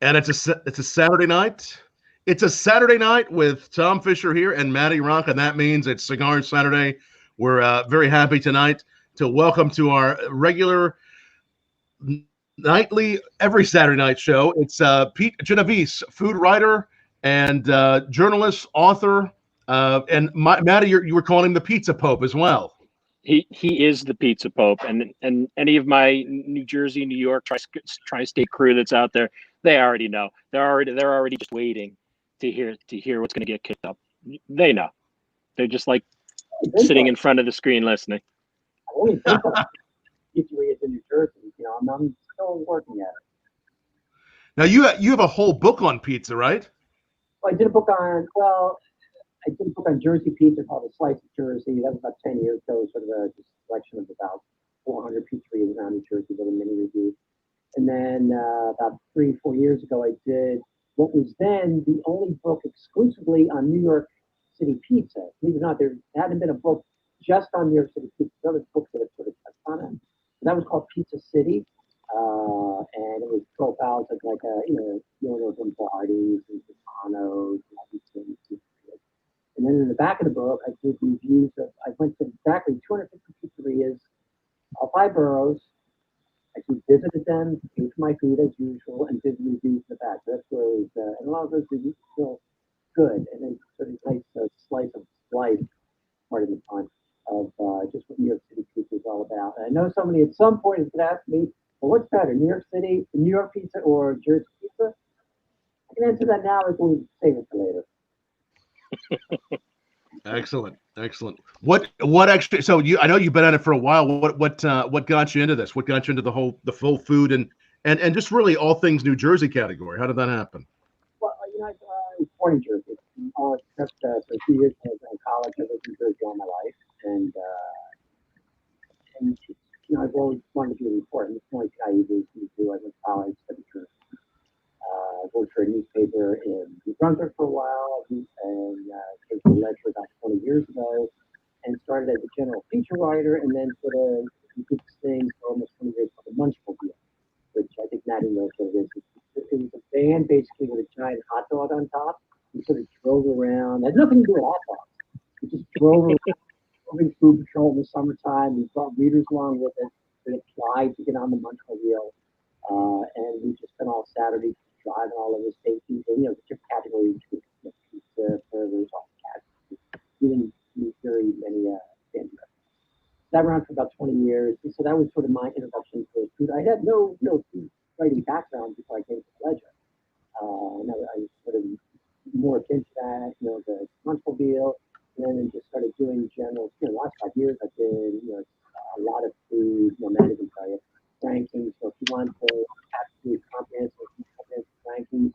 And it's a Saturday night. It's a Saturday night with Tom Fischer here and Matty Rock, and that means it's Cigar Saturday. We're very happy tonight to welcome to our regular nightly, every Saturday night show. It's Pete Genovese, food writer and journalist, author, and Matty, you were calling him the Pizza Pope as well. He is the Pizza Pope, and any of my New Jersey, New York tri-state crew that's out there, they already know. They're already just waiting to hear what's going to get kicked up. They know. They're just like sitting in front of the screen listening. I only think of pizzerias in New Jersey. I'm still working at it. Now you have a whole book on pizza, right? Well, I did a book on Jersey pizza called A Slice of Jersey. That was about 10 years ago, sort of a selection of about 400 pizzerias around New Jersey, little mini review. And then about 3-4 years ago, I did what was then the only book exclusively on New York City pizza. Believe it or not, there hadn't been a book just on New York City pizza. There were other books that had sort of touched on it. So that was called Pizza City. And it was profiles of like Lombardi's and Pisano's and all these things. And then in the back of the book, I did reviews of, I went to exactly 250 pizzerias, all 5 boroughs. I visited them, paid for my food as usual, and did reviews in the back. So that's where it was, and a lot of those reviews were still good. And then sort of nice slice of life, part of the time, of just what New York City pizza is all about. And I know somebody at some point is going to ask me, well, what's better, New York City, New York pizza, or Jersey pizza? I can answer that now, or can we save it for later? Excellent. What actually? So I know you've been at it for a while. What got you into this? What got you into the full food and just really all things New Jersey category? How did that happen? Well, I was born in Jersey. Except for a few years when I was in college, I lived in Jersey all my life, and I've always wanted to be a reporter. It's the only thing I usually do. I went to college, studied journalism. I worked for a newspaper in New Brunswick for a while, and came to the lecture about 20 years ago, and started as a general feature writer, and then sort of did this thing for almost 20 years called the Munchmobile, which I think Matty knows what it is. It was a van basically with a giant hot dog on top. We sort of drove around. It had nothing to do with hot dogs. We just drove around, moving food patrol in the summertime. We brought readers along with us. We applied to get on the Munchmobile, and we just spent all Saturday driving all over the state. And, different categories, pizza, burgers, all the categories. We didn't use very many fancy restaurants. That ran for about 20 years. And so that was sort of my introduction to food. I had no food writing background before I came to the Ledger. And I was sort of more into that, the Munchmobile, and then just started doing general. The last 5 years, I've been, a lot of food. Matty can tell you rankings. So if you want to absolutely comprehensive rankings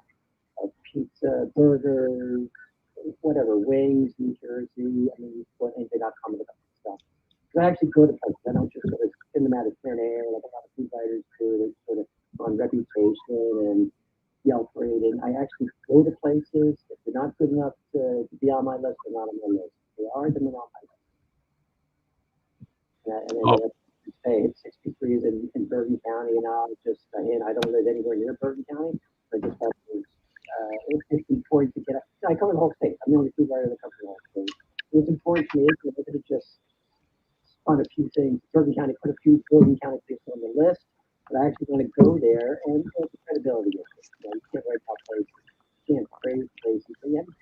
of pizza, burgers, whatever, wings, New Jersey. I mean, what anything.com about stuff. So I actually go to places. I don't just sort of spin them out of thin air like a lot of food writers do. They sort of on reputation and Yelp rating. I actually go to places. If they're not good enough to be on my list, they're not on my list. If they are, then they're not on my list. And then say it's 63 is in Bergen County, and I'll just I don't live anywhere near Bergen County. I just have to. It's important to get up. I cover the whole state. I'm the only food writer that covers the whole state. It's important to me to look at it just spun a few things. Bergen County put a few Bergen County places on the list, but I actually want to go there and the credibility of it. You can't write about places, you can't praise places, but you have to.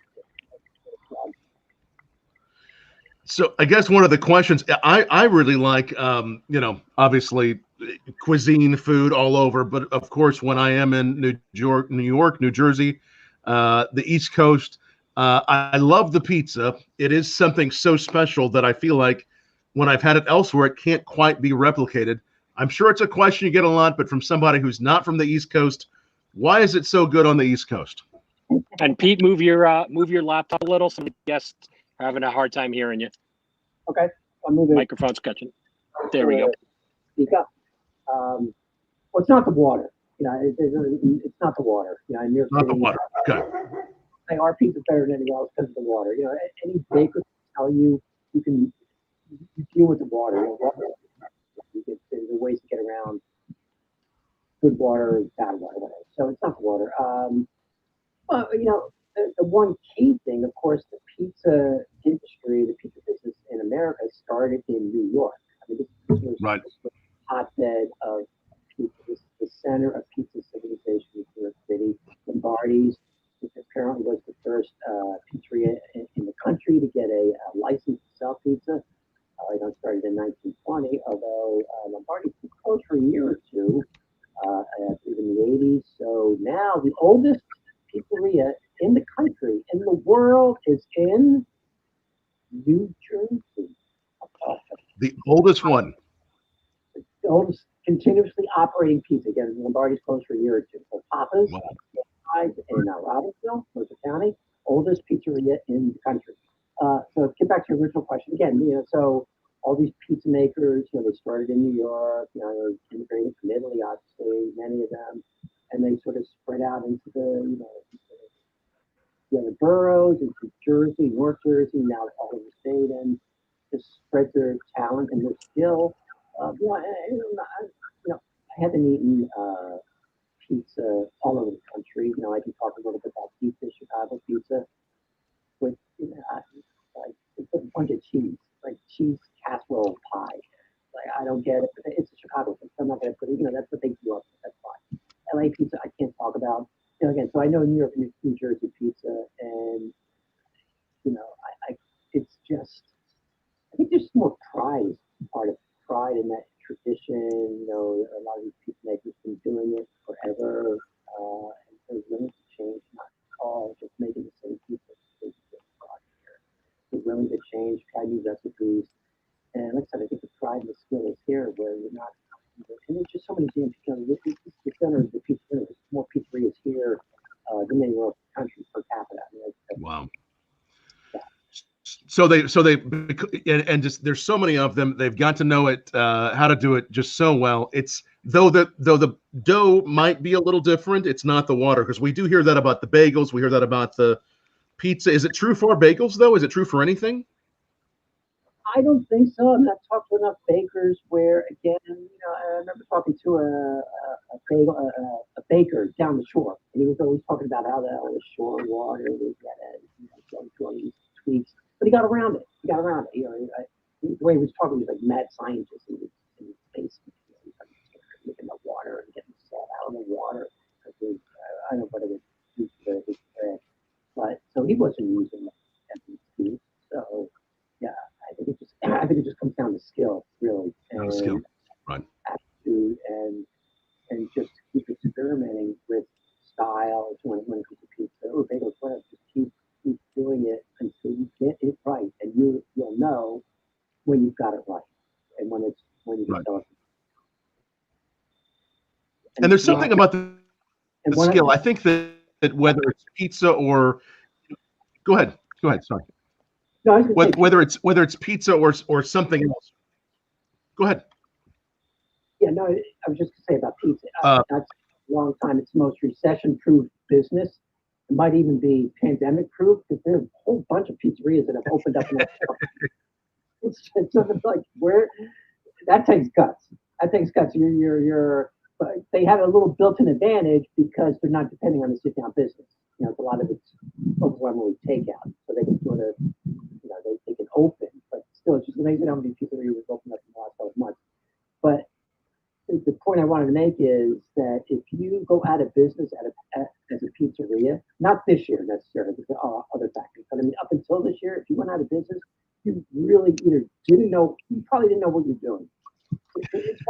So I guess one of the questions I really like, obviously cuisine, food all over, but of course when I am in New York, New Jersey, the East Coast, I love the pizza. It is something so special that I feel like when I've had it elsewhere, it can't quite be replicated. I'm sure it's a question you get a lot, but from somebody who's not from the East Coast, why is it so good on the East Coast? And Pete, move your laptop a little. Some guests are having a hard time hearing you. Okay, I'm moving. Microphone's catching. There we go. Speak up. Well, it's not the water. It's not the water. In New York Not City, the water. Okay. Our pizza is better than anything else because of the water. Any baker will tell you you deal with the water. There's ways to get around good water, bad water, whatever. So it's not the water. Well, the one key thing, of course, the pizza industry, the pizza business in America started in New York. I mean, Right. this was a hotbed of pizza. This is the center of pizza civilization in New York City. Lombardi's, which apparently was the first pizzeria in the country to get a license to sell pizza. It started in 1920, although Lombardi was closed for a year or two, in the 80s. So now the oldest pizzeria in the country, in the world, is in New Jersey. The oldest one. The oldest continuously operating pizza. Again, Lombardi's closed for a year or two. So Papa's Wow. in Robbinsville, Mercer County, oldest pizzeria in the country. So get back to your original question again. So all these pizza makers, they started in New York. They immigrated from Italy, obviously, many of them, and they sort of spread out into the other boroughs, into Jersey, North Jersey, now all over the state, and just spread their talent. And they're still, I haven't eaten pizza all over the country. I can talk a little bit about pizza, Chicago pizza, with it's a bunch of cheese, like cheese casserole pie. Like I don't get it, but it's a Chicago thing. So I'm not gonna put it. That's what they grew up with. That's fine. LA pizza, I can't talk about. Again, so I know New York and New Jersey pizza, and it's just, I think there's more pride, part of pride in that tradition. A lot of these pizza makers have been doing it forever, and there's willing to change, not all just making the same pizza. They're willing to change, try new recipes, and like I said, I think the pride and the skill is here, where you're not. And there's just so many things. This is the center of the pizza. There's more pizzerias here than anywhere else in the country per capita. Wow. Yeah. So they and just there's so many of them. They've got to know it, how to do it just so well. It's though the dough might be a little different. It's not the water, because we do hear that about the bagels. We hear that about the pizza. Is it true for bagels though? Is it true for anything? I don't think so. I'm not talking to enough bakers where, again, I remember talking to a baker down the shore, and he was always talking about how the shore water was going through all these tweaks, but he got around it. The way he was talking, he was like mad scientist. He was in his basement, he was looking at water and getting salt out of the water. I don't know what it was used for his bread, but so he wasn't using it. So yeah. I think it just comes down to skill, really, and skill, right? Attitude, and just keep experimenting with styles when it comes to pizza or bagels. Whatever, just keep doing it until you get it right, and you'll know when you've got it right, and when you Right. sell it. And there's something about the skill. I think that whether it's pizza or go ahead. Sorry. No, whether it's pizza or something else. Go ahead. Yeah, no, I was just going to say about pizza. That's a long time. It's the most recession-proof business. It might even be pandemic-proof, because there's a whole bunch of pizzerias that have opened up. It's sort of like that takes guts. That takes guts. But they have a little built-in advantage because they're not depending on the sit-down business. A lot of it's overwhelmingly takeout, so they can sort of, they can open, but still, it's just amazing how many pizzerias have opened up in the last 12 months. But the point I wanted to make is that if you go out of business as a pizzeria, not this year necessarily, because there are other factors, but I mean, up until this year, if you went out of business, you really either you probably didn't know what you're doing. It's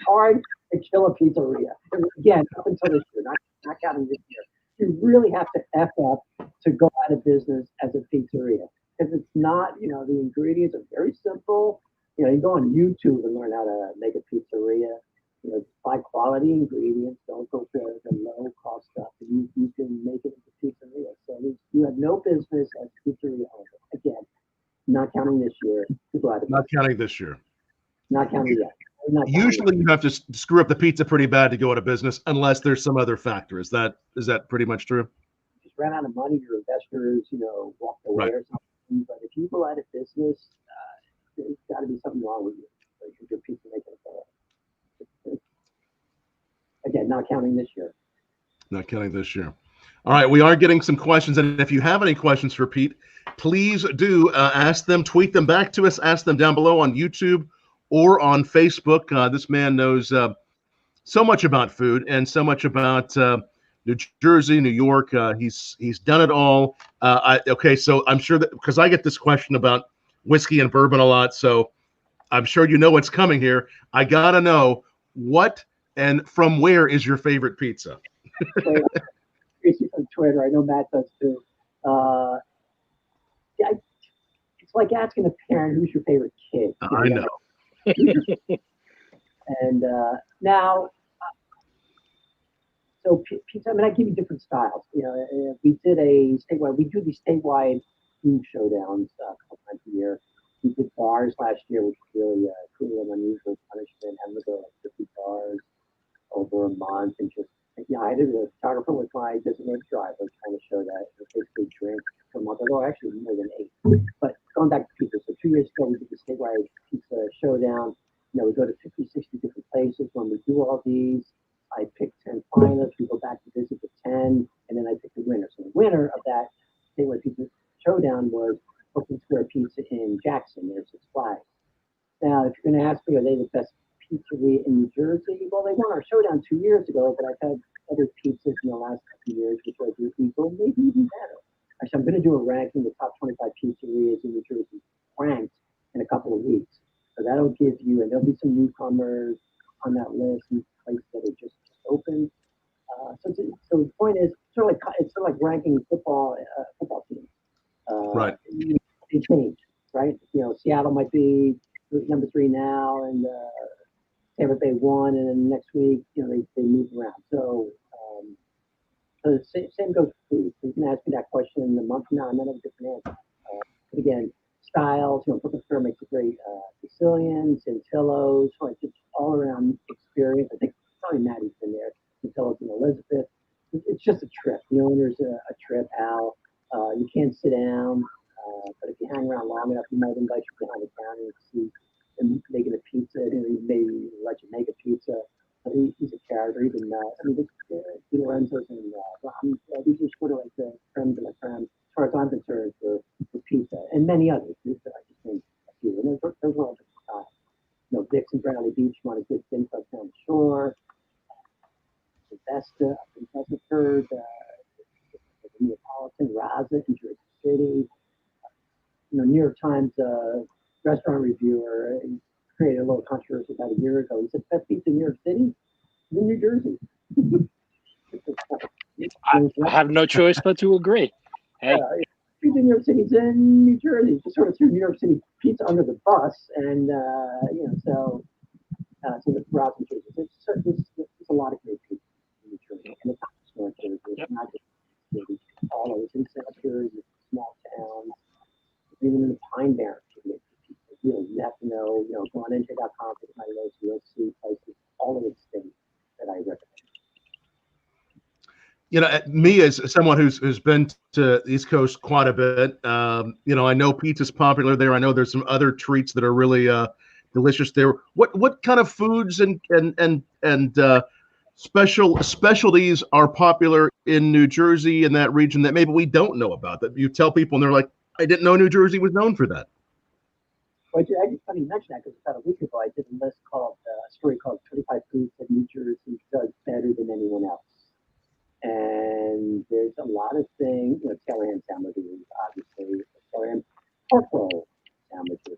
hard to kill a pizzeria. And again, up until this year, not counting this year. You really have to F up to go out of business as a pizzeria. Because it's not, the ingredients are very simple. You go on YouTube and learn how to make a pizzeria. Buy quality ingredients. Don't go for the low cost stuff. And you can make it into pizzeria. So you have no business as a pizzeria owner. Again, not counting this year to go out of business. Not counting this year. Not counting yet. Usually you have to screw up the pizza pretty bad to go out of business, unless there's some other factor. Is that pretty much true? Just ran out of money. Your investors, walked away or something. But if you go out of business, there's got to be something wrong with you. Like your pizza making. Again, not counting this year. Not counting this year. All right, we are getting some questions, and if you have any questions for Pete, please do ask them, tweet them back to us, ask them down below on YouTube or on Facebook. This man knows so much about food and so much about New Jersey, New York. He's done it all. Okay, so I'm sure that because I get this question about whiskey and bourbon a lot, so I'm sure you know what's coming here. I gotta know what and from where is your favorite pizza? Tracy from Twitter. I know Matt does too. Yeah, it's like asking a parent who's your favorite kid. I know. And now, so pizza. I mean, I give you different styles. You know, we did a statewide. We do these statewide food showdowns a couple times a year. We did bars last year, which was really cruel and unusual punishment. Having to go like 50 bars over a month and just. Yeah, I did a photographer with my designated driver trying to show that basically drink for a month. Although actually more than 8. But going back to pizza, so 2 years ago we did the statewide pizza showdown. You know, we go to 50, 60 different places. When we do all these, I pick 10 finalists. We go back to visit the 10, and then I pick the winner. So the winner of that statewide pizza showdown was Open Square Pizza in Jackson, near Six Flags. Now, if you're going to ask me, are they the best pizzeria in New Jersey? Well, they won our showdown 2 years ago, but I've had other pizzas in the last couple of years which I do equal, maybe even better. Actually, I'm going to do a ranking, the top 25 pizzerias in New Jersey ranked in a couple of weeks. So that'll give you, and there'll be some newcomers on that list, and places that are just open. So the point is, it's sort of like ranking football teams. Right. They change, right? You know, Seattle might be number 3 now, and Tampa Bay 1, and then next week, you know, they move around. So the same goes for food. So you can ask me that question in a month from now, I might have a different answer. But again, styles, you know, Brooklyn Fair makes a great Sicilian, Centillos, so it's just all around experience. I think probably Matty's been there, Centillos and Elizabeth. It's just a trip. The owner's a trip, Al. You can't sit down, but if you hang around long enough, you might invite you behind the counter and see him making a pizza, and he maybe let you make a pizza. He's a character. Even I mean, Di Lorenzo's and these are sort of like the creme de la creme, as far as I'm concerned, for pizza, and many others. I just named a few, and those are all different styles. You know, Dick's and Bradley Beach, you want a good thin crust down the shore. The Vesta, Third, Neapolitan, Raza in Jersey City. You know, New York Times restaurant reviewer created a little controversy about a year ago. He said, best pizza in New York City is in New Jersey. I have no choice but to agree. Hey, pizza in New York City is in New Jersey. Just sort of threw New York City pizza under the bus, and you know, so the Raza in Jersey. There's a lot of great pizza in New Jersey, and it's not just North Jersey. It's not just Jersey. All over in South Jersey, small towns. Even in the Pine Barrens, you really have to know, you know, go on NJ.com, pick my list, you'll see places all over the state that I recommend. You know, me as someone who's been to the East Coast quite a bit, you know, I know pizza's popular there. I know there's some other treats that are really delicious there. What kind of foods and specialties are popular in New Jersey and that region that maybe we don't know about, that you tell people and they're like, I didn't know New Jersey was known for that? Well, I just funny you mention that because about a week ago I did a list called a story called 25 Foods that New Jersey does better than anyone else. And there's a lot of things, you know, Taylor ham sandwiches, obviously, Taylor ham pork roll sandwiches,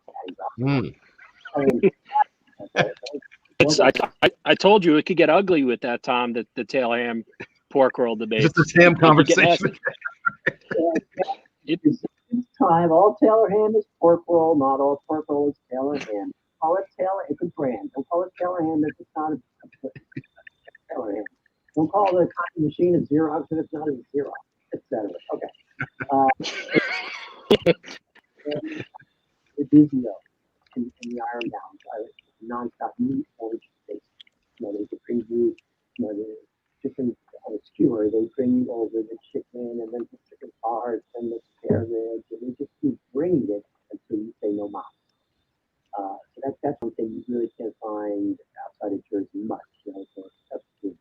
I told you it could get ugly with that, Tom, the tail ham pork roll debate. Just this ham conversation. This time, all Taylor ham is pork roll, not all pork roll is Taylor ham. Call it Taylor, it's a brand. Don't call it Taylor ham if it's not a Taylor ham. Don't call the copy machine a Xerox if it's not a Xerox, etc. Okay. The Vizio in the Ironbound, nonstop meat origin based. You know, they could bring you, you know, the chicken on a skewer. They bring you over the chicken and then the chicken parts and the spare ribs, and they just keep bringing it until you say no mas. So that's something you really can't find outside of Jersey much. You know, so that's good.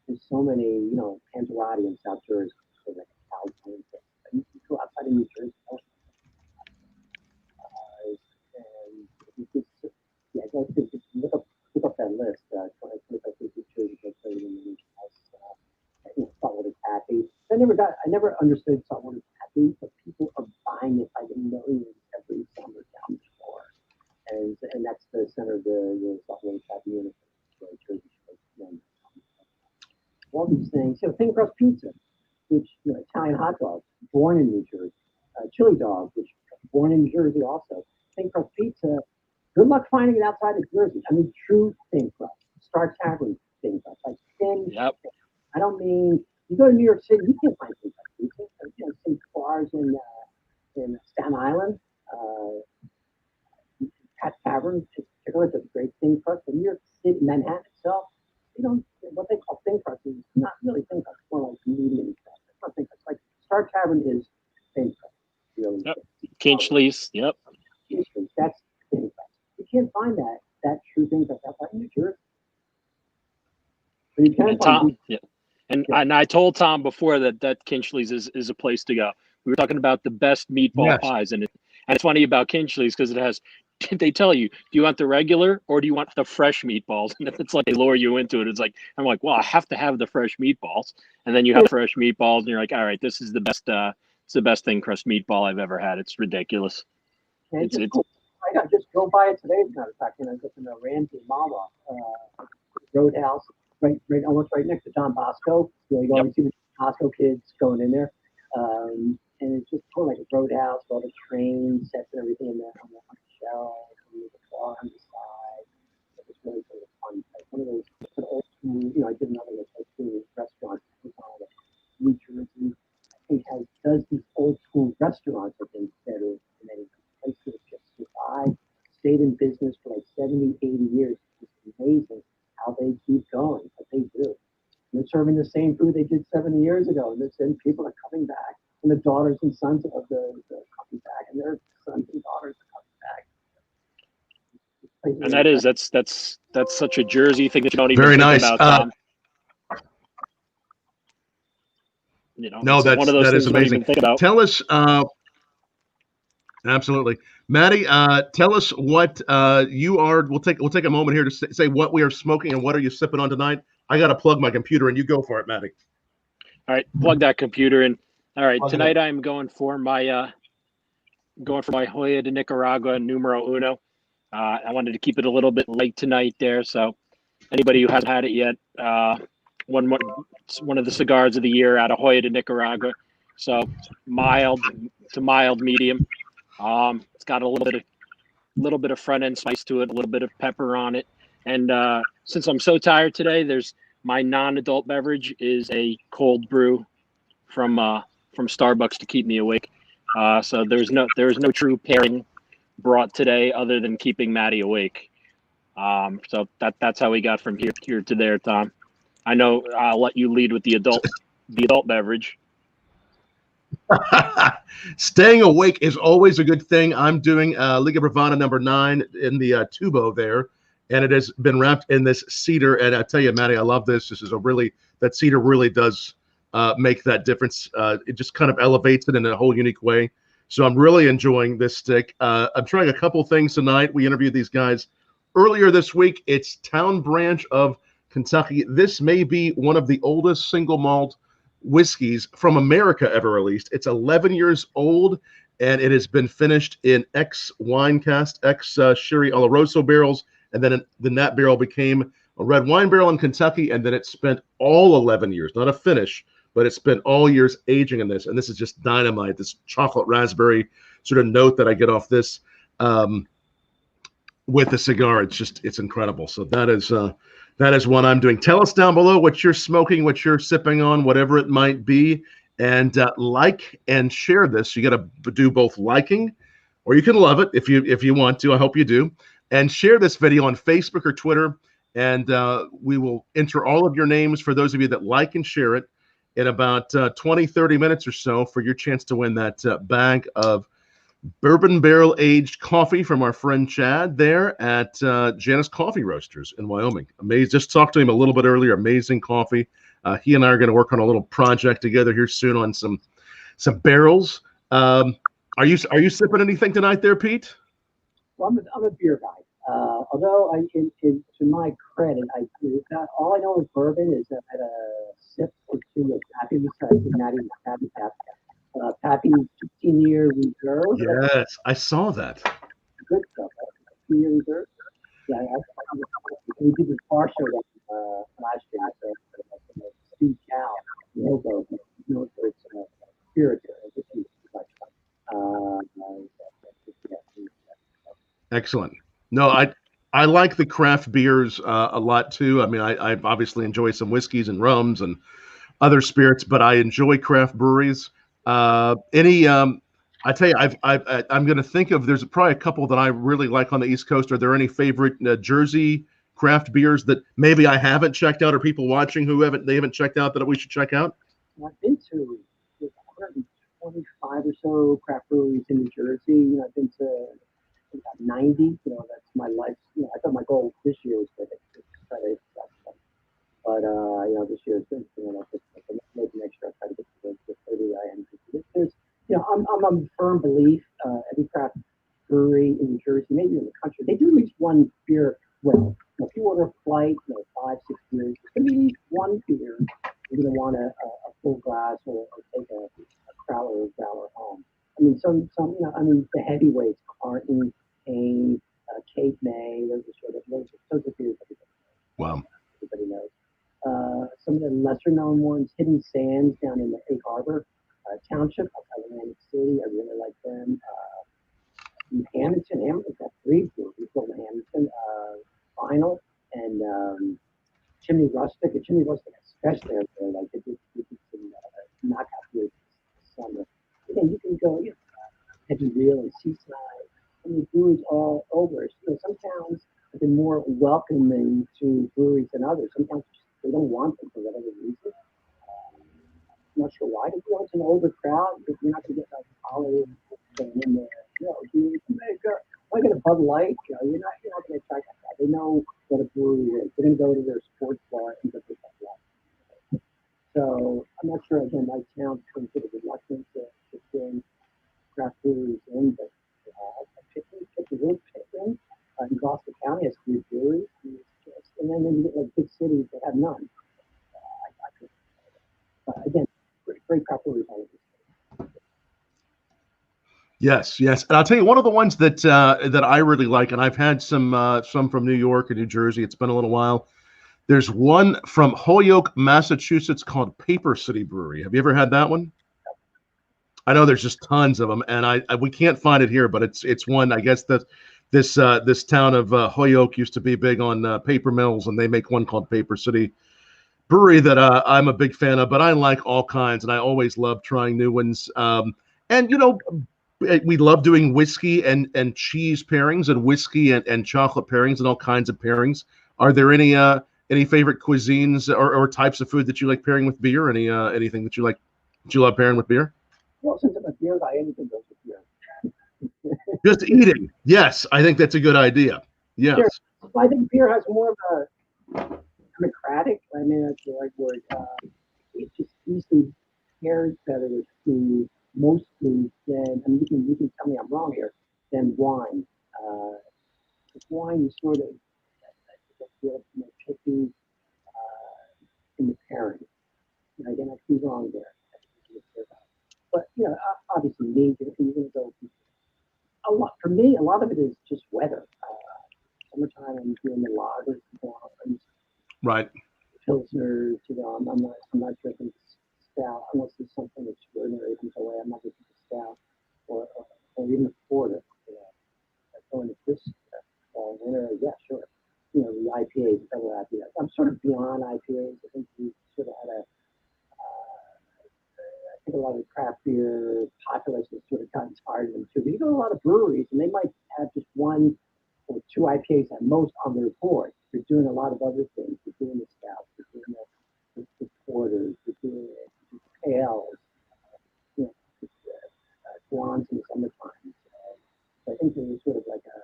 there's so many, Panzerotti in South Jersey, so like a cow plain thing. But you go outside of New Jersey, and you just, yeah, go to just look up that list. 25 Jersey, go play in the house. Saltwater taffy. I never understood saltwater taffy, but people are buying it by the millions every summer down the shore, and that's the center of the saltwater taffy unit. Jersey Shore. All these things. Thin crust pizza, which Italian hot dog, born in New Jersey. Chili dog, which born in New Jersey also. Thin crust pizza. Good luck finding it outside of Jersey. I mean, true thin crust. Star Tavern thin crust, like thin. Yep. I don't mean you go to New York City, you can't find thin crust pizza. Some bars in Staten Island, Pat Tavern, particularly, does great thin crust. But New York City, Manhattan itself, what they call thin crust is not really thin crust. It's more like medium crust. It's not thin crust. Like Star Tavern is thin crust. Really. Yep. Kinchley's. Yep. Kinchley's, that's thin crust. You can't find that true thin crust outside of New Jersey. But you can find. Yeah. And I told Tom before that Kinchley's is a place to go. We were talking about the best meatball pies, and it's funny about Kinchley's because it has. They tell you, do you want the regular or do you want the fresh meatballs? And it's like they lure you into it. It's like I'm like, well, I have to have the fresh meatballs, and then you have fresh meatballs, and you're like, all right, this is the best. It's the best thin crust meatball I've ever had. It's ridiculous. I just drove by it today. As a matter of fact, I was up in Ramsey, Mawa, Roadhouse. Right, almost right next to John Bosco. You always see the Bosco kids going in there, and it's just kind of like a roadhouse, all the train sets and everything in there on the shelves, and the bar on the side. It's really sort of fun. Like one of those old school. I did another old school restaurant in New Jersey. I think does these old school restaurants. I think better than any place that just survived, stayed in business for like 70, 80 years. It's amazing how they keep going, but they do. And they're serving the same food they did 70 years ago, and the same people are coming back, and the daughters and sons of the coming back, and their sons and daughters are coming back. And that's such a Jersey thing that you don't even Very think nice. about, Tom. No, that is amazing. Tell us, absolutely, Matty. Tell us what you are. We'll take a moment here to say what we are smoking and what are you sipping on tonight. I got to plug my computer, and you go for it, Matty. All right, plug that computer in. All right, tonight I'm going for my Hoya de Nicaragua numero uno. I wanted to keep it a little bit late tonight there, so anybody who hasn't had it yet, it's one of the cigars of the year out of Hoya de Nicaragua. So mild to mild medium. It's got a little bit of front end spice to it, a little bit of pepper on it. And since I'm so tired today, my non-adult beverage is a cold brew from Starbucks to keep me awake. So there is no true pairing brought today other than keeping Matty awake. So that's how we got from here to there, Tom. I know I'll let you lead with the adult beverage. Staying awake is always a good thing. I'm doing Liga Bravana number 9 in the tubo there, and it has been wrapped in this cedar. And I tell you, Matty, I love this. This is that cedar really does make that difference. It just kind of elevates it in a whole unique way. So I'm really enjoying this stick. I'm trying a couple things tonight. We interviewed these guys earlier this week. It's Town Branch of Kentucky. This may be one of the oldest single malt whiskeys from America ever released. It's 11 years old, and it has been finished in wine cast, Sherry Oloroso barrels, and then that barrel became a red wine barrel in Kentucky, and then it spent all 11 years, not a finish, but it spent all years aging in this, and this is just dynamite, this chocolate raspberry sort of note that I get off this with the cigar. It's incredible. So that is what I'm doing. Tell us down below what you're smoking, what you're sipping on, whatever it might be, and like and share this. You got to do both liking, or you can love it if you want to. I hope you do, and share this video on Facebook or Twitter, and we will enter all of your names for those of you that like and share it in about 20-30 minutes or so for your chance to win that bag of bourbon barrel aged coffee from our friend Chad there at Janus Coffee Roasters in Wyoming. Amazing. Just talked to him a little bit earlier. Amazing coffee. He and I are going to work on a little project together here soon on some barrels. Are you sipping anything tonight, there, Pete? Well, I'm a beer guy. Although to my credit, all I know is bourbon is I had a sip or two of Pappy besides Matty Pappy 15-year reserve. Yes, I saw that. Good stuff. 15-year reserve. Yeah, we did the car show that last year. Steve Cal, logo, for its spirit. Excellent. No, I like the craft beers a lot too. I mean, I obviously enjoy some whiskeys and rums and other spirits, but I enjoy craft breweries. I tell you, I'm going to think of. There's probably a couple that I really like on the East Coast. Are there any favorite Jersey craft beers that maybe I haven't checked out, or people watching who haven't checked out that we should check out? I've been to 125 or so craft breweries in New Jersey. I've been to about 90. That's my life. I thought my goal this year was to try to hit that stuff. But this year it's been, maybe next year I'll try to get to the 30 I am. I'm a firm belief. Every craft brewery in New Jersey, maybe in the country, they do at least one beer well. If you order a flight, 5, 6 beers, it's going to be at least one beer. You're going to want a full glass or take a crowler or growler home. I mean, the heavyweights, Carton, Kane, Cape May, those are beers that everybody knows. Some of the lesser known ones, Hidden Sands down in the Egg Harbor Township outside Atlantic City, I really like them. Hamilton got 3 breweries in Hamilton, Final and Chimney Rustic. Chimney Rustic especially out there, like they did some knockout beers this summer. Again, you can go, Heavy Reel and Seaside. I mean, breweries all over. Some towns have been more welcoming to breweries than others. Some towns they don't want them for whatever reason. I'm not sure why. It's an older crowd. You're not going to get like Hollywood in there. I get a Bud Light. You're not going to attract that. They know what a brewery is. They're going to go to their sports bar and get their Bud Light. So I'm not sure. Again, my town's been sort of reluctant to bring craft breweries in, but Pickens in Gloucester County has 3 breweries, and then you get like big cities that have none. Again, great craft breweries all over the state. Yes. And I'll tell you one of the ones that I really like, and I've had some from New York and New Jersey. It's been a little while. There's one from Holyoke, Massachusetts called Paper City Brewery. Have you ever had that one? I know there's just tons of them, and we can't find it here, but it's one. I guess that this town of Holyoke used to be big on paper mills, and they make one called Paper City Brewery that I'm a big fan of. But I like all kinds, and I always love trying new ones. And we love doing whiskey and cheese pairings, and whiskey and chocolate pairings, and all kinds of pairings. Are there any favorite cuisines or types of food that you like pairing with beer? Anything that you love pairing with beer? Well, since I'm a beer guy, anything goes with beer. Just eating. Yes, I think that's a good idea. Yes. Sure. I think beer has more of a democratic. I mean, that's the right word. It just easily pairs better with food, most foods than. I mean, you can tell me I'm wrong here. Than wine. With wine, you sort of feel more picky in the pairing. Right? And I could be wrong there. But obviously, meat. You're going to go. A lot for me. A lot of it is just weather. Summertime, I'm doing the lagers, right? Pilsners. I'm not drinking stout unless there's something extraordinary comes away. I'm not drinking stout or even a porter. Going to this fall, winter, yeah, sure. The IPAs, double IPAs. I'm sort of beyond IPAs. I think we sort of had I think a lot of craft beer populace has sort of gotten tired of them too. But you go to a lot of breweries, and they might have just 1 or 2 IPAs at most on their board. They're doing a lot of other things. They're doing the stouts, they're doing the porters, they're doing the ales, blondes in the summertime. So I think there's sort of like a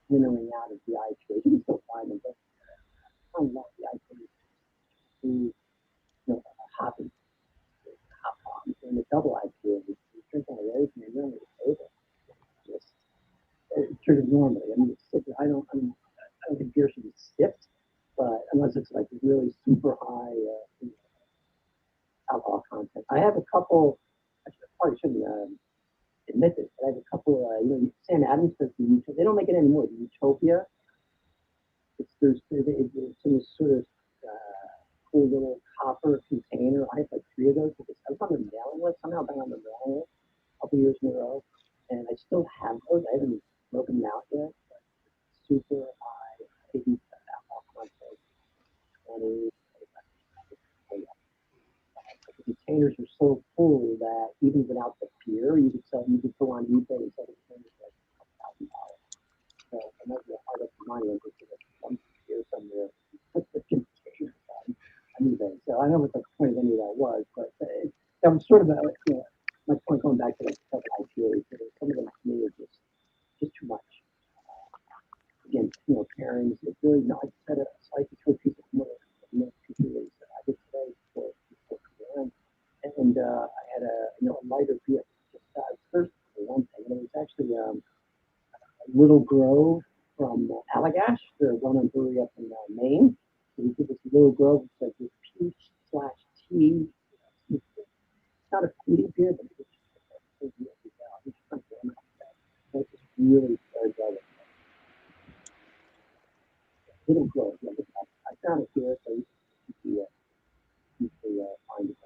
winnowing out of the IPAs. You can still find them, but I don't know the IPAs. double IPA. You drink one of those and you're on the table. Just treated normally. I mean, I don't think beer should be sipped, but unless it's like really super high alcohol content. I have a couple. I probably shouldn't admit this, but I have a couple. Sam Adams does the Utopia. They don't make it anymore. The Utopia. It's in this sort of cool little copper container. I have like 3 of those because I was on the mailing list. Somehow I've been on the mailing list a couple years in a row, and I still have those. I haven't broken them out yet. But super high, maybe alcohol content, 20, 25%. The containers are so full that even without the beer, you could go on eBay and sell the containers like $1,000. So another part of the money, I'm just going to some beer somewhere, put the containers on eBay. So I don't know what the point of any of that was, but that was sort of my point going back to like IPAs. Some of them to me are just too much. Again, pairings. It's really not. I just had a slice of piece of milk I did today before and I had a lighter beer. I was thirsty for one thing, and it was actually a Little Grove from Allagash, the well-known brewery up in Maine. So we did this Little Grove. It's like this peach/tea. It's not a fruity beer, but it's just really very well. Little Grove. I found it here, so you can find it.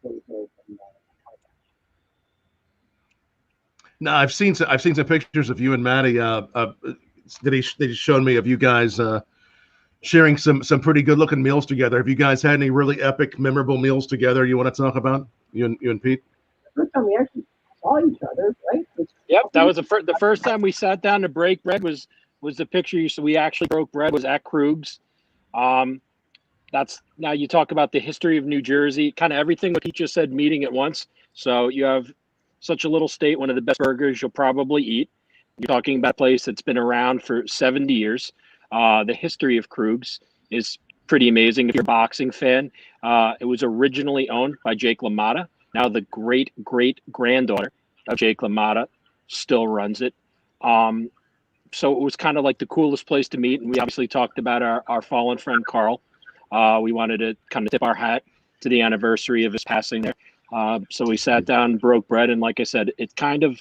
Little Grove from No, I've seen some pictures of you and Matty. They showed me of you guys sharing some pretty good looking meals together. Have you guys had any really epic, memorable meals together you want to talk about? You and Pete? The first time we actually saw each other, right? Yep, that was the first time we sat down to break bread was the picture you saw. We actually broke bread was at Krugs. That's now you talk about the history of New Jersey, kind of everything what Pete just said, meeting at once. So you have such a little state, one of the best burgers you'll probably eat. You're talking about a place that's been around for 70 years. The history of Krugs is pretty amazing. If you're a boxing fan, it was originally owned by Jake LaMotta. Now the great-great-granddaughter of Jake LaMotta still runs it. So it was kind of like the coolest place to meet. And we obviously talked about our fallen friend, Carl. We wanted to kind of tip our hat to the anniversary of his passing there. So we sat down, broke bread, and like I said, it kind of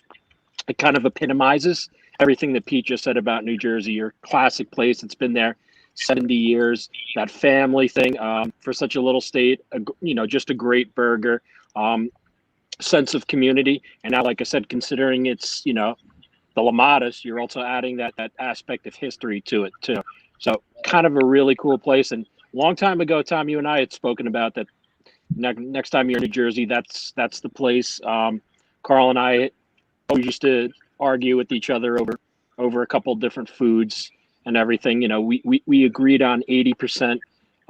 epitomizes everything that Pete just said about New Jersey. Your classic place. It's been there 70 years. That family thing for such a little state. Just a great burger. Sense of community. And now, like I said, considering it's the LaMottas, you're also adding that aspect of history to it too. So kind of a really cool place. And a long time ago, Tom, you and I had spoken about that. Next time you're in New Jersey, that's the place. Carl and I always used to argue with each other over a couple different foods and everything. We agreed on 80%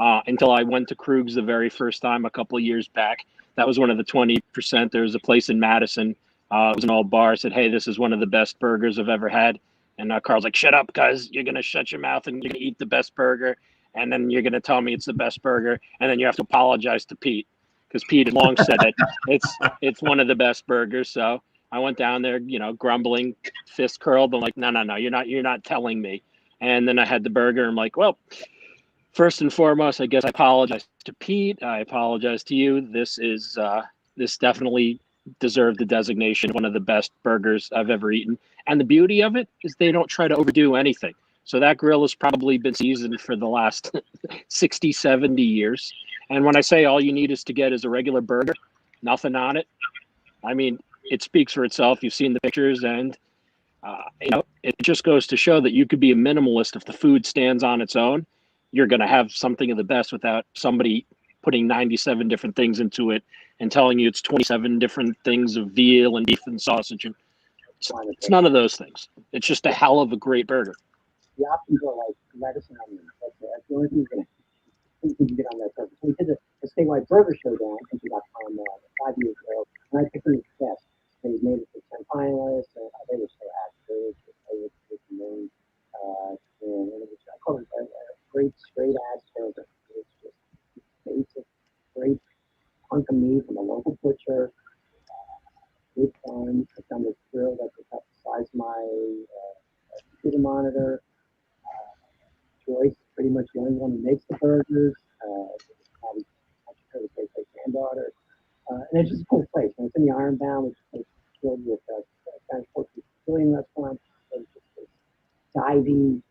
until I went to Krugs the very first time a couple of years back. That was one of the 20%. There was a place in Madison. It was an old bar. Said, "Hey, this is one of the best burgers I've ever had." And Carl's like, "Shut up, guys! You're gonna shut your mouth and you're gonna eat the best burger." And then you're going to tell me it's the best burger, and then you have to apologize to Pete because Pete had long said that it's one of the best burgers. So I went down there, grumbling, fist curled. I'm like, no, you're not telling me. And then I had the burger. I'm like, well, first and foremost, I guess I apologize to Pete. I apologize to you. This definitely deserved the designation of one of the best burgers I've ever eaten. And the beauty of it is they don't try to overdo anything. So that grill has probably been seasoned for the last 60, 70 years. And when I say all you need is to get is a regular burger, nothing on it, I mean, it speaks for itself. You've seen the pictures, and it just goes to show that you could be a minimalist. If the food stands on its own, you're going to have something of the best without somebody putting 97 different things into it and telling you it's 27 different things of veal and beef and sausage. And it's none of those things. It's just a hell of a great burger. The options are like lettuce and onions. That's the only thing you can get on that burger. So we did a statewide burger showdown on 5 years ago, and I picked the best. They made it to 10 finalists, and they were so happy. They were known, and it was, I call it a great straight ass burger. It's just basic, great hunk of meat from a local butcher. Great fun. I found this grill that's about the size of my computer monitor. Joyce is pretty much the only one who makes the burgers. Probably much her the place like granddaughter. And it's just a cool place. And it's in the Ironbound, which is filled with Spanish Portuguese Brazilian restaurants. It's just this diving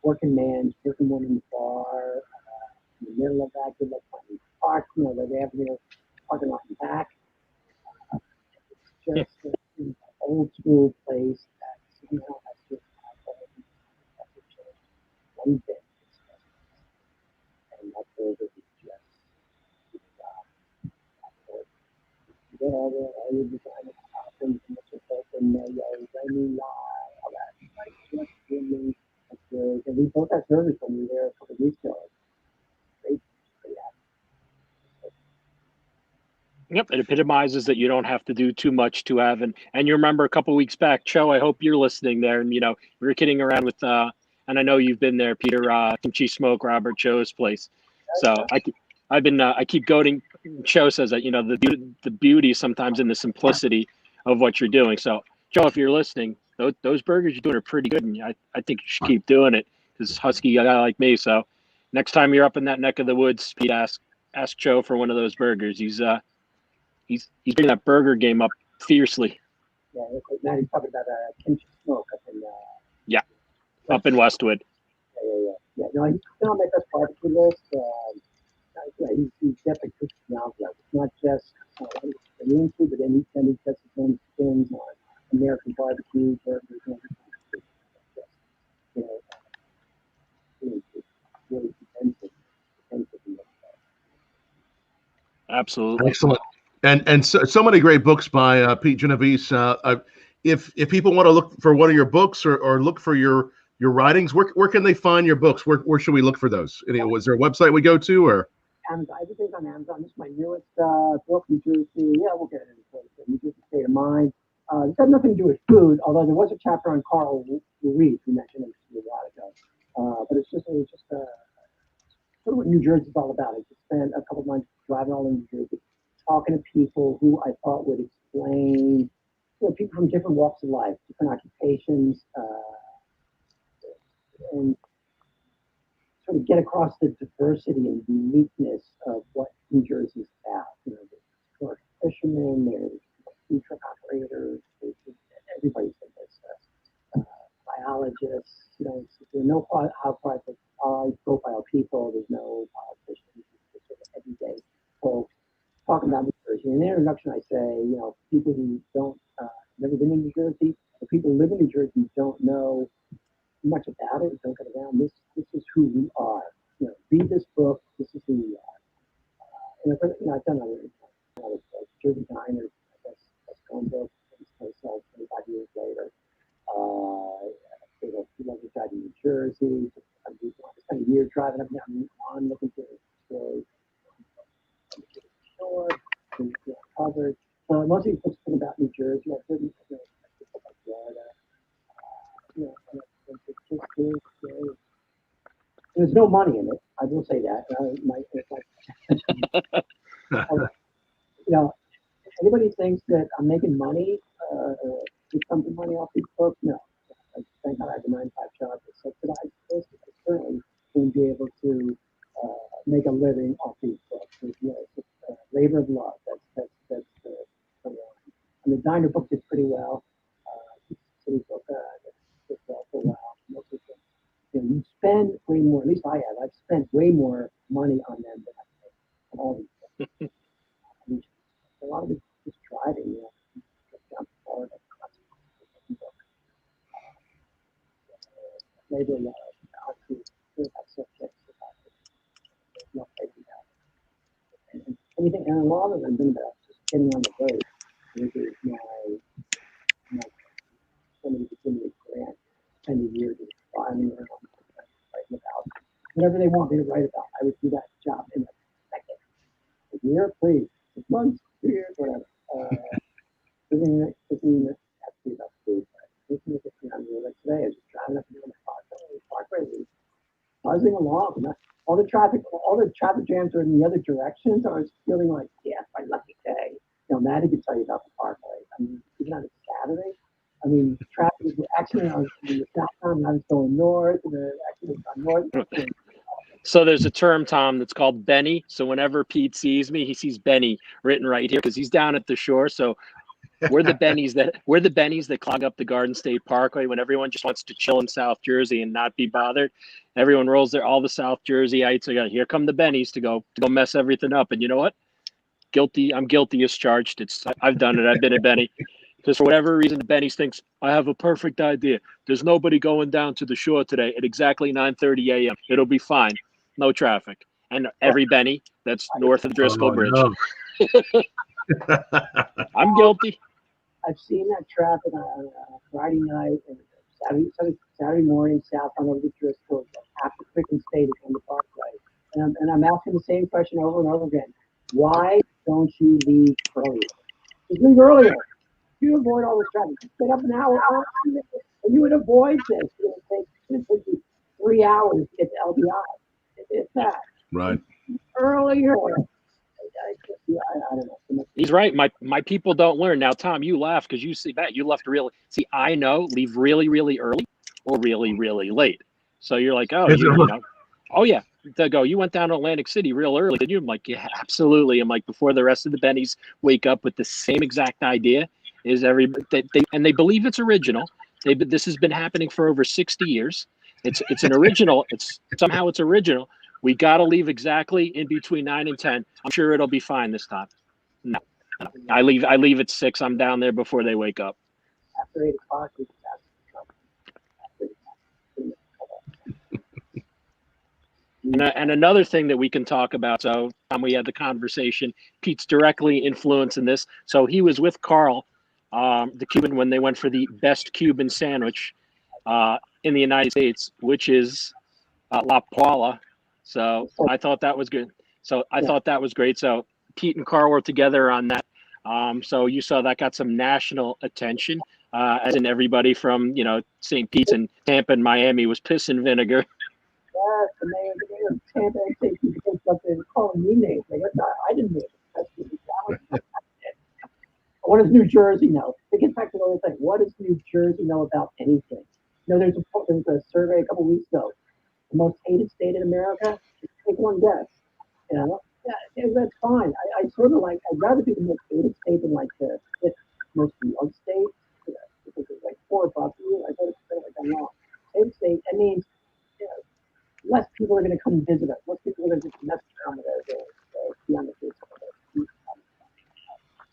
working man, working woman bar in the middle of that. Good luck finding park. You know, they have their parking lot in back. It's just an old school place that somehow has just one thing. And that burger is just you get all the design of toppings and the chipotle mayo, lemon lye, all that. Like just really good. And we both had service when we were there a couple of weeks ago. Great, great. Yep, it epitomizes that you don't have to do too much to have, and you remember a couple weeks back, Cho. I hope you're listening there, and we were kidding around with, and I know you've been there, Peter. Kimchi Smoke, Robert Cho's place. So I keep goading. Cho says that the beauty sometimes in the simplicity of what you're doing. So Cho, if you're listening, those burgers you're doing are pretty good, and I think you should keep doing it because husky guy like me. So next time you're up in that neck of the woods, Pete, ask Cho for one of those burgers. He's bringing that burger game up fiercely. Yeah, Matty's talking about Kimchi Smoke up in up in Westwood. Yeah. No, he's on my best barbecue list. He's definitely pushed now. It's not just Korean food, but then he gets his own spins on American barbecue burgers and everything. It's really defensive. Absolutely. Excellent. And so many great books by Pete Genovese. If people want to look for one of your books or look for your writings, where can they find your books? Where should we look for those? Was there a website we go to or? Amazon. Everything's on Amazon. This is my newest book, New Jersey. Yeah, we'll get into it. New Jersey State of Mind. It's got nothing to do with food, although there was a chapter on Carl Ruiz. We mentioned him a while ago. But it's just sort of what New Jersey's all about. I just spent a couple of months driving all in New Jersey, talking to people who I thought would explain, people from different walks of life, different occupations, and sort of get across the diversity and uniqueness of what New Jersey's about. There's commercial fishermen, there's food truck operators, there's everybody's in this. Biologists, there are no high-profile people. There's no politicians. It's sort of everyday folks talking about New Jersey. In the introduction, I say, people who don't never been in New Jersey, or people who live in New Jersey don't know much about it, don't get around. This is who we are. Read this book. This is who we are. And I've done other Jersey Diners. That's one book. It's myself 25 years later. He loves driving New Jersey. I spent a year driving up and down on looking for stories. Sure, covered. Most of these books are about New Jersey. I've written about Florida. There's no money in it. I will say that. Anybody thinks that I'm making money, get something money off these books? No. Thank God I have a 9-5 job that subsidizes this. I certainly wouldn't be able to make a living off these books. It's labor of love. That's the line. And the Diner book did pretty well. City book did well for a while. You spend way more. At least I have. I've spent way more money on them than I've made on all these books. A lot of it's just driving. Down to Florida. Labor of love. Subjects about and anything, and a lot of them been about just getting on the road. This is my somebody to give me a grant, spend a year just driving around, writing about whatever they want me to write about. I would do that job in a second. A year, please. 6 months, 2 years, whatever. Doesn't have to be about food. This is like today, I was just driving up and down the parkway, buzzing along. All the traffic jams are in the other directions. I was feeling like, yeah, my lucky day. Matty could tell you about the parkway. I mean, Boston, I was in the south time, and I was going north, and actually gone north. So there's a term, Tom, that's called Benny. So whenever Pete sees me, he sees Benny written right here because he's down at the shore. So we're the bennies that clog up the Garden State Parkway when everyone just wants to chill in South Jersey and not be bothered. Everyone rolls there. All the South Jerseyites are here come the bennies to go mess everything up. And you know what? Guilty. I'm guilty as charged. I've done it. I've been a Benny. Because for whatever reason, the Bennies thinks I have a perfect idea. There's nobody going down to the shore today at exactly 9:30 a.m. It'll be fine. No traffic. And every Benny that's north of Driscoll Bridge. No. I'm guilty. I've seen that traffic on Friday night and Saturday morning south on over the Driscoll. Half the freaking state is on the Parkway. And I'm asking the same question over and over again. Why don't you leave earlier? Just leave earlier. You avoid all this traffic. Just get up an hour early, and you would avoid this. It would take you 3 hours to get to LBI. It's that. Right. Earlier. I don't know. He's right. My people don't learn. Now, Tom, you laugh because you see that. You left really. See, I know leave really, really early or really, really late. So you're like, oh, you know. Oh, yeah. They go, you went down to Atlantic City real early, did you? I'm like, yeah, absolutely. I'm like, before the rest of the Bennies wake up with the same exact idea, is and they believe it's original. This has been happening for over 60 years. It's an original. Somehow it's original. We got to leave exactly in between 9 and 10. I'm sure it'll be fine this time. No. I leave at 6. I'm down there before they wake up. After 8 o'clock, we And another thing that we can talk about, so we had the conversation, Pete's directly influencing this. So he was with Carl, the Cuban, when they went for the best Cuban sandwich in the United States, which is La Paula. So I thought that was good. So I thought that was great. So Pete and Carl were together on that. So you saw that got some national attention, as in everybody from, St. Pete's and Tampa and Miami was pissing vinegar. Yes, the mayor of Tampa takes something calling me names. Like, I didn't make it. What does New Jersey know? It gets back to the whole thing. What does New Jersey know about anything? There was a survey a couple weeks ago. The most hated state in America. Take one guess. Yeah, that's fine. I sort of like. I'd rather be the most hated state than like the most loved state. Because it's like $4 a year. I thought it's like I'm wrong. Hated state. That means less people are going to come and visit us. Less people are going to just mess around with us. Be on the face of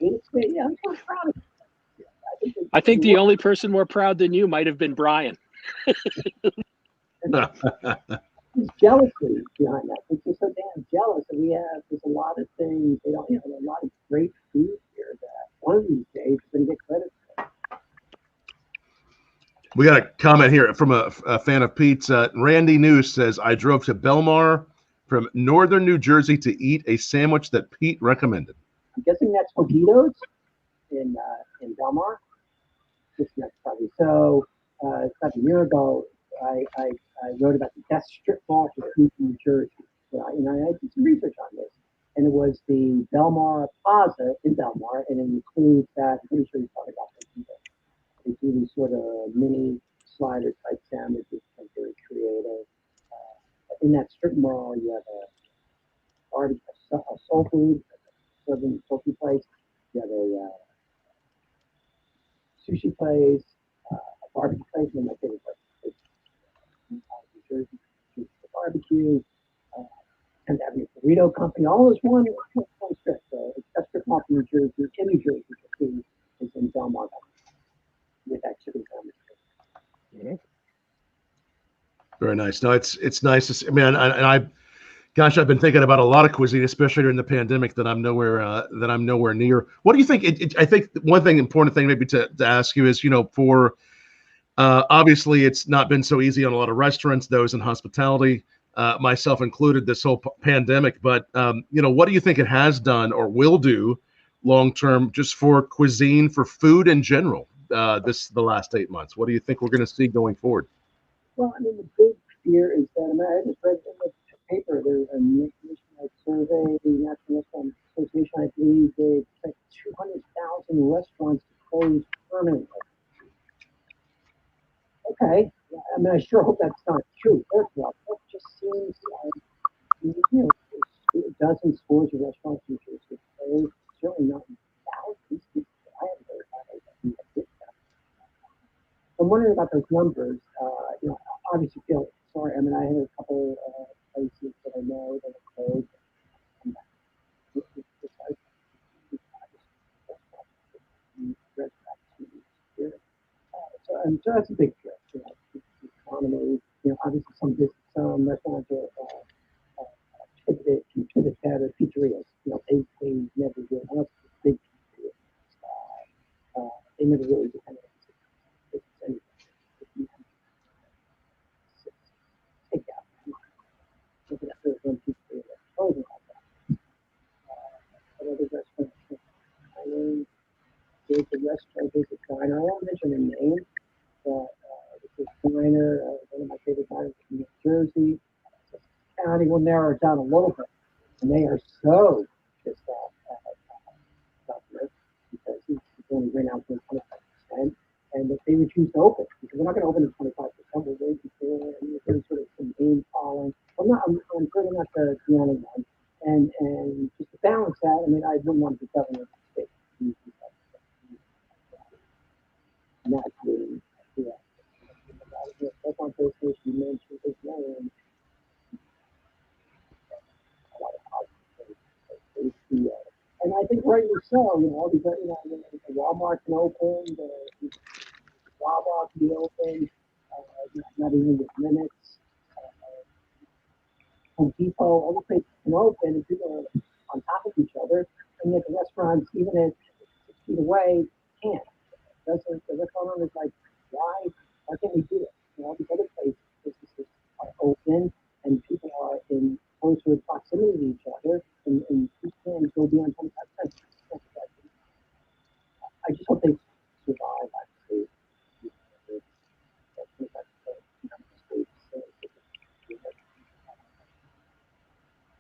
it. Yeah, I'm so proud of it. I think the only person more proud than you might have been Brian. There's jealousy behind that. It's just so damn jealous. And there's a lot of things, a lot of great food here that one of these days is going to get credit for. We got a comment here from a fan of Pete's. Randy News says, I drove to Belmar from northern New Jersey to eat a sandwich that Pete recommended. I'm guessing that's Poquitos in Belmar. Just next probably. So about a year ago, I wrote about the best strip mall for food in New Jersey. So I did some research on this. And it was the Belmar Plaza in Belmar, and it includes that. I'm pretty sure you probably got that. They do these sort of mini slider type sandwiches, like very creative. In that strip mall, you have a soul food, serving soul place. You have a sushi place, a barbecue place. One of my favorite places. New Jersey barbecue. And having a burrito company. All is one strip. So it's a strip mall in New Jersey. In New Jersey, the food is in Belmar. With that chicken sandwich. Yeah. Very nice. No, it's nice to see. I mean, I've been thinking about a lot of cuisine, especially during the pandemic, that I'm nowhere near. What do you think? I think one important thing maybe to ask you is, for obviously it's not been so easy on a lot of restaurants, those in hospitality, myself included, this whole pandemic. But what do you think it has done or will do long term, just for cuisine, for food in general? The last 8 months. What do you think we're going to see going forward? Well, I mean, the big fear is that, I just read in the paper, there's a nationwide survey, the National Restaurant Association, I believe, they expect 200,000 restaurants to close permanently. Okay. I mean, I sure hope that's not true. First of all, that just seems like, you know, dozens, scores of restaurants in New Jersey closed. Certainly not in thousands. I haven't heard about it. I'm wondering about those numbers. You know, obviously feel sorry. I mean, I had a couple places that I know that are closed. And so that's a big trip. You know, the economy. You know, obviously some restaurants are pivoted to the better pizzerias. You know, they never really, unless it's big pizzerias, they never really depend on anything. Take out. Look at that one pizzeria that's closing all that. What other restaurants? I mean, there's a restaurant, there's a diner. I won't mention the name, but it's a diner, one of my favorite diners in New Jersey. County will narrow it down a little bit, and they are so pissed off at government because he's only ran out to 25%, and that they refuse to open because we're not going to open at 25%. We're waiting for it, and there's sort of some name calling. I'm certainly not the only one, and just to balance that, I mean, I wouldn't want to be governor of the state. And that's really, yeah. That's on PlayStation. You mentioned his name. And I think rightly so, you know, because, you know, the Walmart can open, the Wawa can be open, not even with minutes. Home Depot, all the places can open, and people are on top of each other, and yet the restaurants, even at 6 feet away, can't. The restaurant owner is like, why can't we do it? You know, all these other places, businesses are open, and people are in closer proximity to each other, and you can go beyond 25%. I just hope they survive, actually.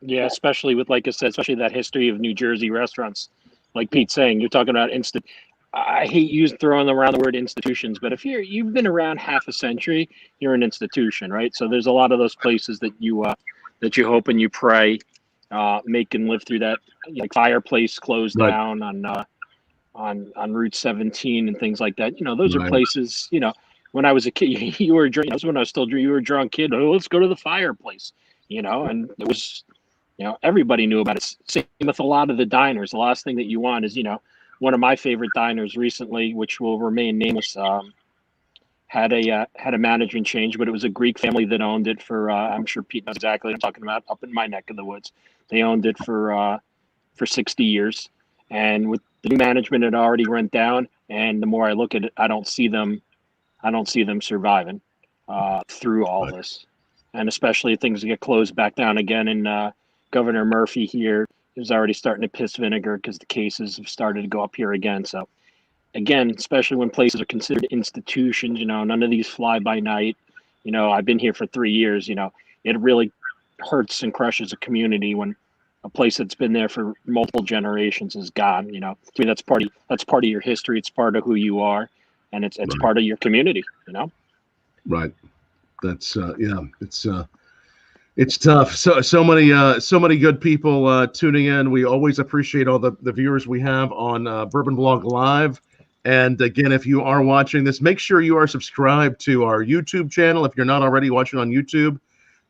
Yeah, especially with, like I said, especially that history of New Jersey restaurants. Like Pete's saying, you're talking about I hate throwing around the word institutions, but if you've been around half a century, you're an institution, right? So there's a lot of those places that you hope and you pray make and live through that. Like Fireplace closed Right. down on Route 17 and things like that. You know, those are Right. places. You know, when I was a kid, you were drunk. That's when I was still drunk. You were a drunk kid. Oh, let's go to the Fireplace. You know, and it was, you know, everybody knew about it. Same with a lot of the diners. The last thing that you want is, you know, one of my favorite diners recently, which will remain nameless, had a management change, but it was a Greek family that owned it for. I'm sure Pete knows exactly what I'm talking about. Up in my neck of the woods, they owned it for 60 years, and with the new management, it already went down. And the more I look at it, I don't see them surviving through all this, and especially if things get closed back down again. And Governor Murphy here is already starting to piss vinegar because the cases have started to go up here again. So again, especially when places are considered institutions, you know, none of these fly by night. You know, I've been here for 3 years. You know, it really hurts and crushes a community when a place that's been there for multiple generations is gone. You know, to me, that's part of your history. It's part of who you are, and it's Right. part of your community. You know. Right. That's yeah. It's tough. So many good people tuning in. We always appreciate all the viewers we have on Bourbon Blog Live. And again, if you are watching this, make sure you are subscribed to our YouTube channel. If you're not already watching on YouTube,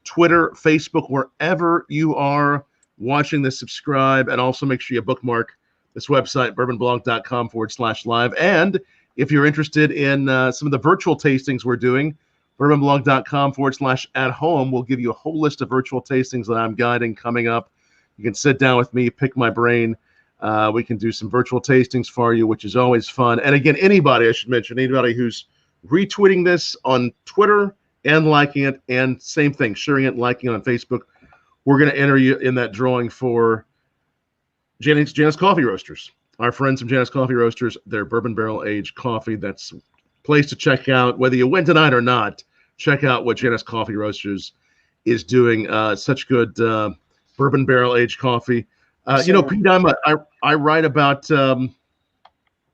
Twitter, Facebook, wherever you are watching this, subscribe. And also make sure you bookmark this website, bourbonblog.com/live. And if you're interested in some of the virtual tastings we're doing, bourbonblog.com/at-home will give you a whole list of virtual tastings that I'm guiding coming up. You can sit down with me, pick my brain. We can do some virtual tastings for you, which is always fun. And again, anybody, I should mention, anybody who's retweeting this on Twitter and liking it, and same thing, sharing it and liking it on Facebook, we're going to enter you in that drawing for Janus Coffee Roasters. Our friends from Janus Coffee Roasters, their bourbon barrel aged coffee. That's a place to check out, whether you win tonight or not. Check out what Janus Coffee Roasters is doing. Such good bourbon barrel aged coffee. You know, Pete, I write about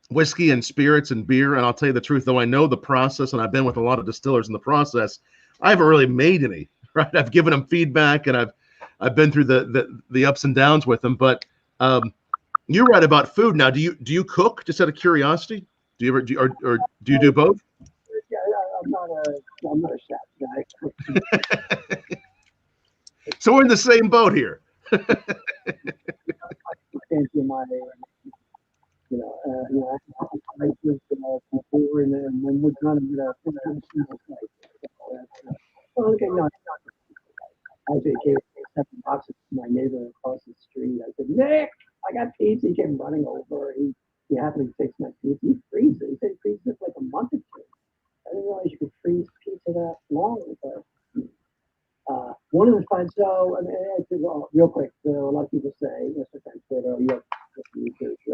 whiskey and spirits and beer. And I'll tell you the truth, though I know the process and I've been with a lot of distillers in the process, I haven't really made any. Right, I've given them feedback and I've been through the ups and downs with them. But you're right about food. Now, do you cook? Just out of curiosity, do you ever or do you do both? Yeah, I'm not a chef guy. So we're in the same boat here. Fancy my, I just before, and then when we're done, I'm gonna have a small plate. Okay, no, I actually gave 7 boxes to my neighbor across the street. I said, Nick, I got pizza. He came running over. He happily takes my pizza. He freezes it. He said he freezes it for like a month or two. I didn't realize you could freeze pizza that long. But one of the fun. So I mean, real quick. So a lot of people say, sometimes you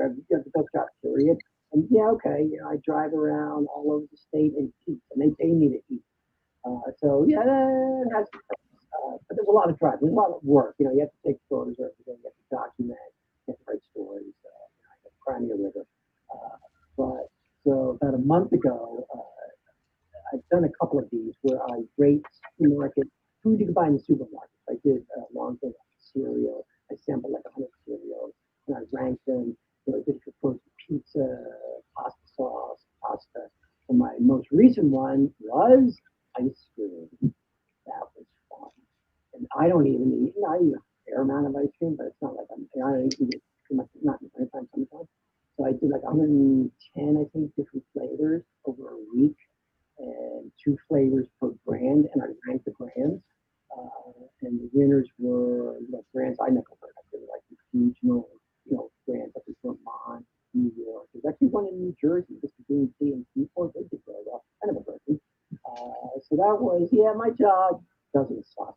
have the best job period. And yeah, okay. I drive around all over the state and eat, and they pay me to eat. So yeah, that's. But there's a lot of driving. There's a lot of work. You have to take photos every day. You have to document. You have to write stories. I have to cry me a river. But so about a month ago, I've done a couple of these where I rate supermarket food you can buy in the supermarket. I did long thing cereal. I sampled like 100 cereals and I ranked them. I did it for frozen pizza, pasta sauce, pasta. And my most recent one was ice cream. That was fun. And I don't even eat, I eat a fair amount of ice cream, but it's not like I don't eat it too much, not in the wintertime sometimes. So I did like 110, I think, different flavors over a week and 2 flavors per brand. And I ranked the brands. And the winners were brands I never heard of. They were like regional, brands like Vermont, New York. There's actually one in New Jersey, just between D and Seaport. They did very well. I never heard of them. So that was, my job doesn't suck.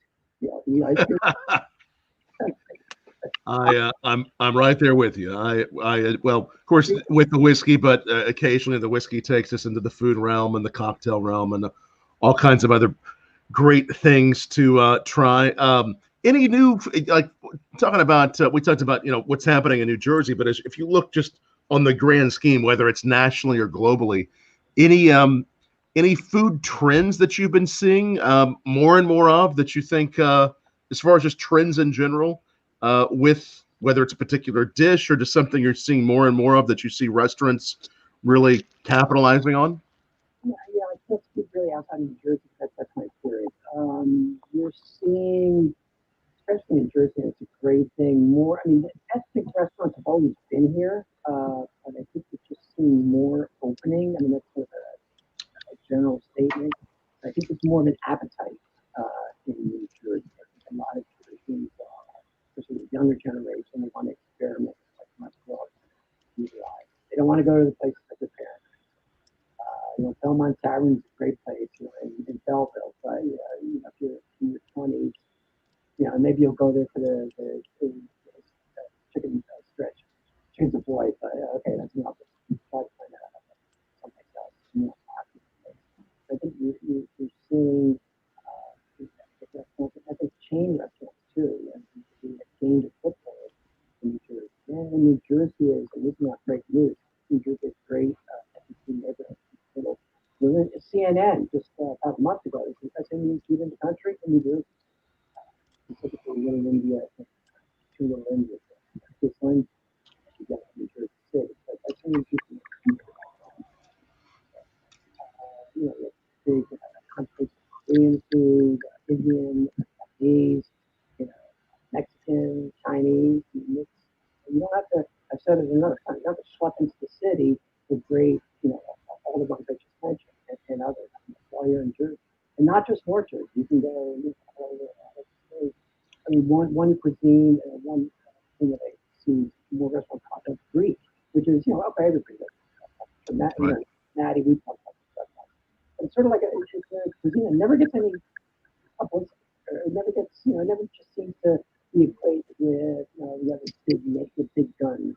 I'm right there with you. Well, of course, with the whiskey, but occasionally the whiskey takes us into the food realm and the cocktail realm and all kinds of other great things to try. Any new, like talking about, we talked about, what's happening in New Jersey, but if you look just on the grand scheme, whether it's nationally or globally, any food trends that you've been seeing more and more of that you think, as far as just trends in general, with whether it's a particular dish or just something you're seeing more and more of that you see restaurants really capitalizing on? Yeah, I can't speak really outside of New Jersey. That's my experience. You're seeing, especially in Jersey, it's a great thing. More, ethnic restaurants have always been here, but I think you're just seeing more opening. That's sort of a general statement. I think it's more of an appetite in New Jersey. I think a lot of Jerseyans, especially the younger generation, they want to experiment with like much more utilize. They don't want to go to the places like their parents. Belmont Tavern's a great place, in Belleville. But if you're in your 20s, maybe you'll go there for the chicken stretch, chicken boy. But okay, that's enough. Try to find out someplace else. I think you're seeing I think chain restaurants too. The change of football in New Jersey. And New Jersey is, and this is not great news. New Jersey is great. Neighborhood. CNN just about a month ago. It's the best Indian food in the country in New Jersey. Specifically, in India, two little India. This one, you got New Jersey City. But that's Indian food. Big countries, Korean food, Indian, Japanese, Mexican, Chinese. You don't have to. I've said it another time. You don't have to schlep into the city with great, all the ones I just mentioned and others while you're in Jersey, and not just North Jersey. You can go. One cuisine, one thing that I see more restaurants called Greek, which is okay, everybody does. But Matty, we talk about stuff. It's sort of like a cuisine that never gets any publicity. It never gets, it never just seems to be equated with, the other big guns.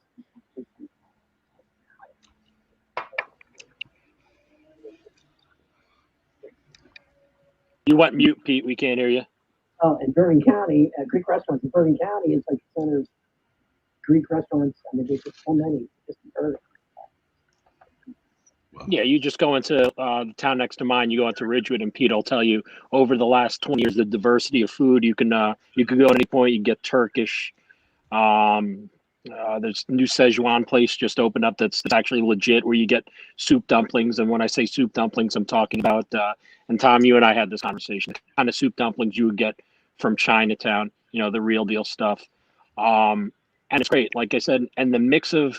You went mute, Pete. We can't hear you. Oh, in Bergen County, Greek restaurants in Bergen County is like the center of Greek restaurants. There's just so many just in Bergen. Yeah, you just go into the town next to mine. You go into Ridgewood, and Pete will tell you over the last 20 years the diversity of food. You can go at any point. You can get Turkish. Um, there's a new Szechuan place just opened up that's actually legit, where you get soup dumplings. And when I say soup dumplings, I'm talking about. And Tom, you and I had this conversation. The kind of soup dumplings you would get from Chinatown. You know, the real deal stuff. And it's great, like I said, and the mix of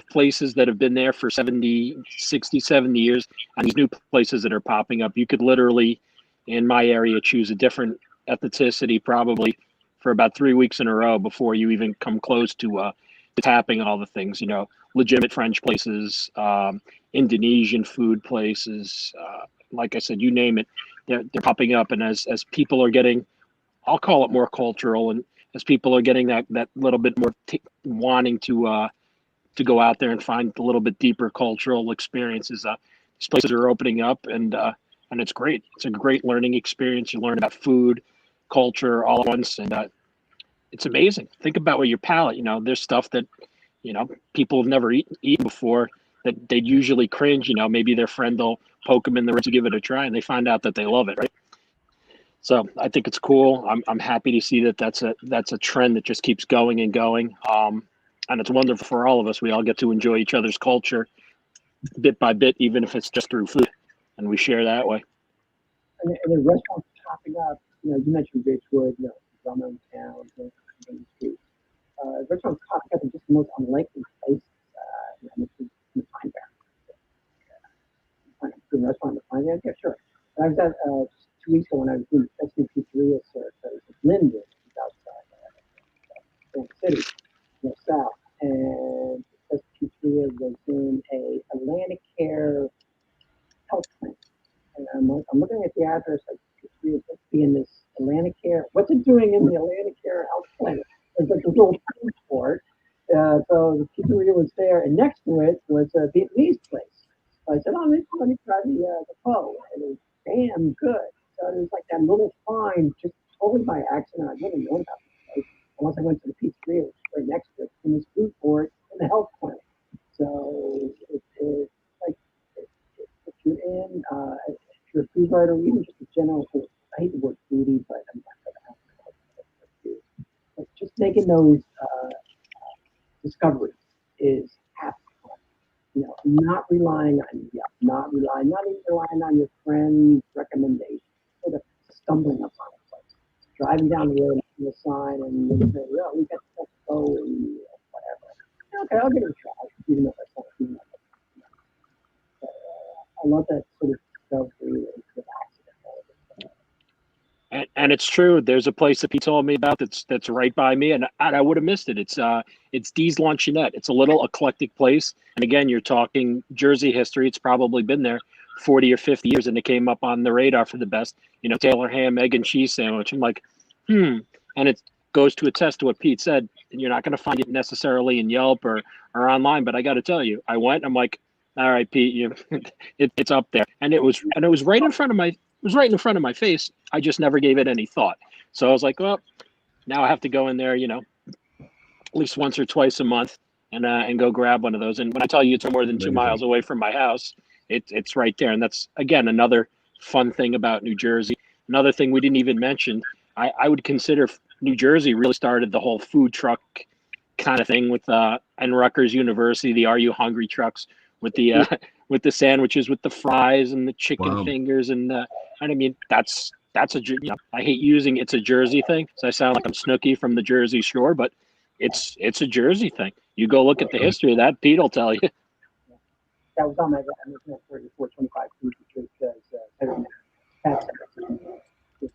places that have been there for 70, 60, 70 years, and these new places that are popping up. You could literally, in my area, choose a different ethnicity probably for about 3 weeks in a row before you even come close to tapping all the things, legitimate French places, Indonesian food places. Like I said, you name it, they're popping up. And as people are getting, I'll call it more cultural, and as people are getting that little bit more wanting to go out there and find a little bit deeper cultural experiences. These places are opening up, and it's great. It's a great learning experience. You learn about food, culture, all at once, and it's amazing. Think about what your palate. There's stuff that people have never eaten before that they'd usually cringe. Maybe their friend will poke them in the ribs to give it a try, and they find out that they love it, right? So I think it's cool. I'm happy to see that that's a trend that just keeps going and going. And it's wonderful for all of us. We all get to enjoy each other's culture bit by bit, even if it's just through food, and we share that way. And the restaurants popping up. You mentioned Ridgewood, well-known towns, and streets. Restaurants popping up in just the most unlikely places. In the Pine Barrens. Find a good restaurant in the Pine Barrens? Yeah, sure. And I was at 2 weeks ago when I was doing the Festive Pizzeria search. I was at Linden, which is outside Kansas City, south, and the pizzeria was in a Atlantic Care health clinic. And I'm looking at the address of the pizzeria supposed to be in this Atlantic Care. What's it doing in the Atlantic Care health clinic? There's like a little food court. So the pizzeria was there, and next to it was a Vietnamese place. So I said, let me try the pho, and it was damn good. So it was like that little find, just totally by accident. I wouldn't have known about this place unless I went to the pizzeria, which was right next to it, in this food court in the health clinic. So it's like if you're in, if you're a food writer, or even just a general, I hate the word foodie, but I'm not going to have to call it. But just making those discoveries is half the fun. Not relying on not even relying on your friend's recommendation, sort of stumbling upon a place, driving down the road on the sign, and they say, "Well, we got to go and whatever." Okay, I'll give it a try, even if that's not feeling like it. But, I love that sort of discovery and sort of accident. And it's true. There's a place that Pete told me about that's right by me, and I would have missed it. It's Dee's Luncheonette. It's a little eclectic place, and again, you're talking Jersey history. It's probably been there 40 or 50 years, and it came up on the radar for the best, Taylor ham, egg and cheese sandwich. I'm like, and it goes to attest to what Pete said. You're not going to find it necessarily in Yelp or online, but I got to tell you, I went. I'm like, all right, Pete, it's up there, and it was right in front of my. It was right in front of my face. I just never gave it any thought. So I was like, well, now I have to go in there, at least once or twice a month and go grab one of those. And when I tell you it's more than 2 miles away from my house, it's right there. And that's, again, another fun thing about New Jersey. Another thing we didn't even mention, I would consider New Jersey really started the whole food truck kind of thing with and Rutgers University, the Are You Hungry trucks with the with the sandwiches with the fries and the chicken fingers and I mean that's a I hate using it's a Jersey thing, so I sound like I'm Snooki from the Jersey Shore, but it's a Jersey thing. You go look at the history of that, Pete will tell you. That was on my list for 425 food because that's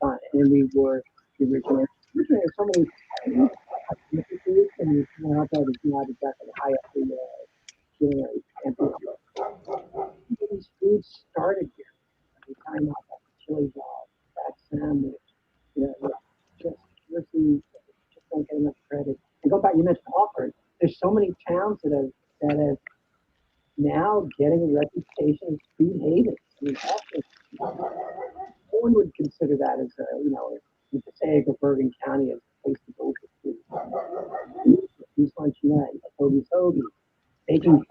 on it. And we were originally there's so many foods and out there that's not exactly high up the culinary pantheon. These foods started here. Every time out like chili dog, fat sandwich, just Jersey just don't get enough credit. And go back, you mentioned Author. There's so many towns that have now getting a reputation as food havens. I mean, Author, no one would consider that as in Passaic or Bergen County as a place to go for food. These Luncheonette, Toby's, baking,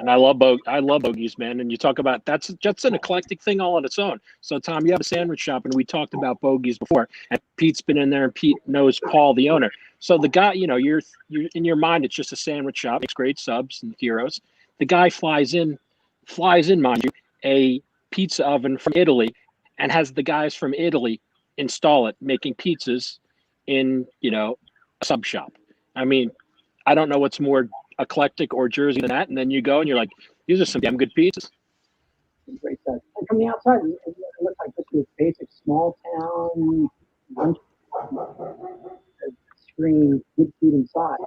And I love bogeys, man. And you talk about that's an eclectic thing all on its own. So Tom, you have a sandwich shop, and we talked about bogeys before. And Pete's been in there, and Pete knows Paul, the owner. So the guy, you're in your mind, it's just a sandwich shop, makes great subs and gyros. The guy flies in, mind you, a pizza oven from Italy, and has the guys from Italy install it, making pizzas in a sub shop. I mean, I don't know what's more eclectic or Jersey than that. And then you go and you're like, these are some damn good pizzas. Great stuff. And from the outside, it looks like just this basic small town lunch screen, good food inside.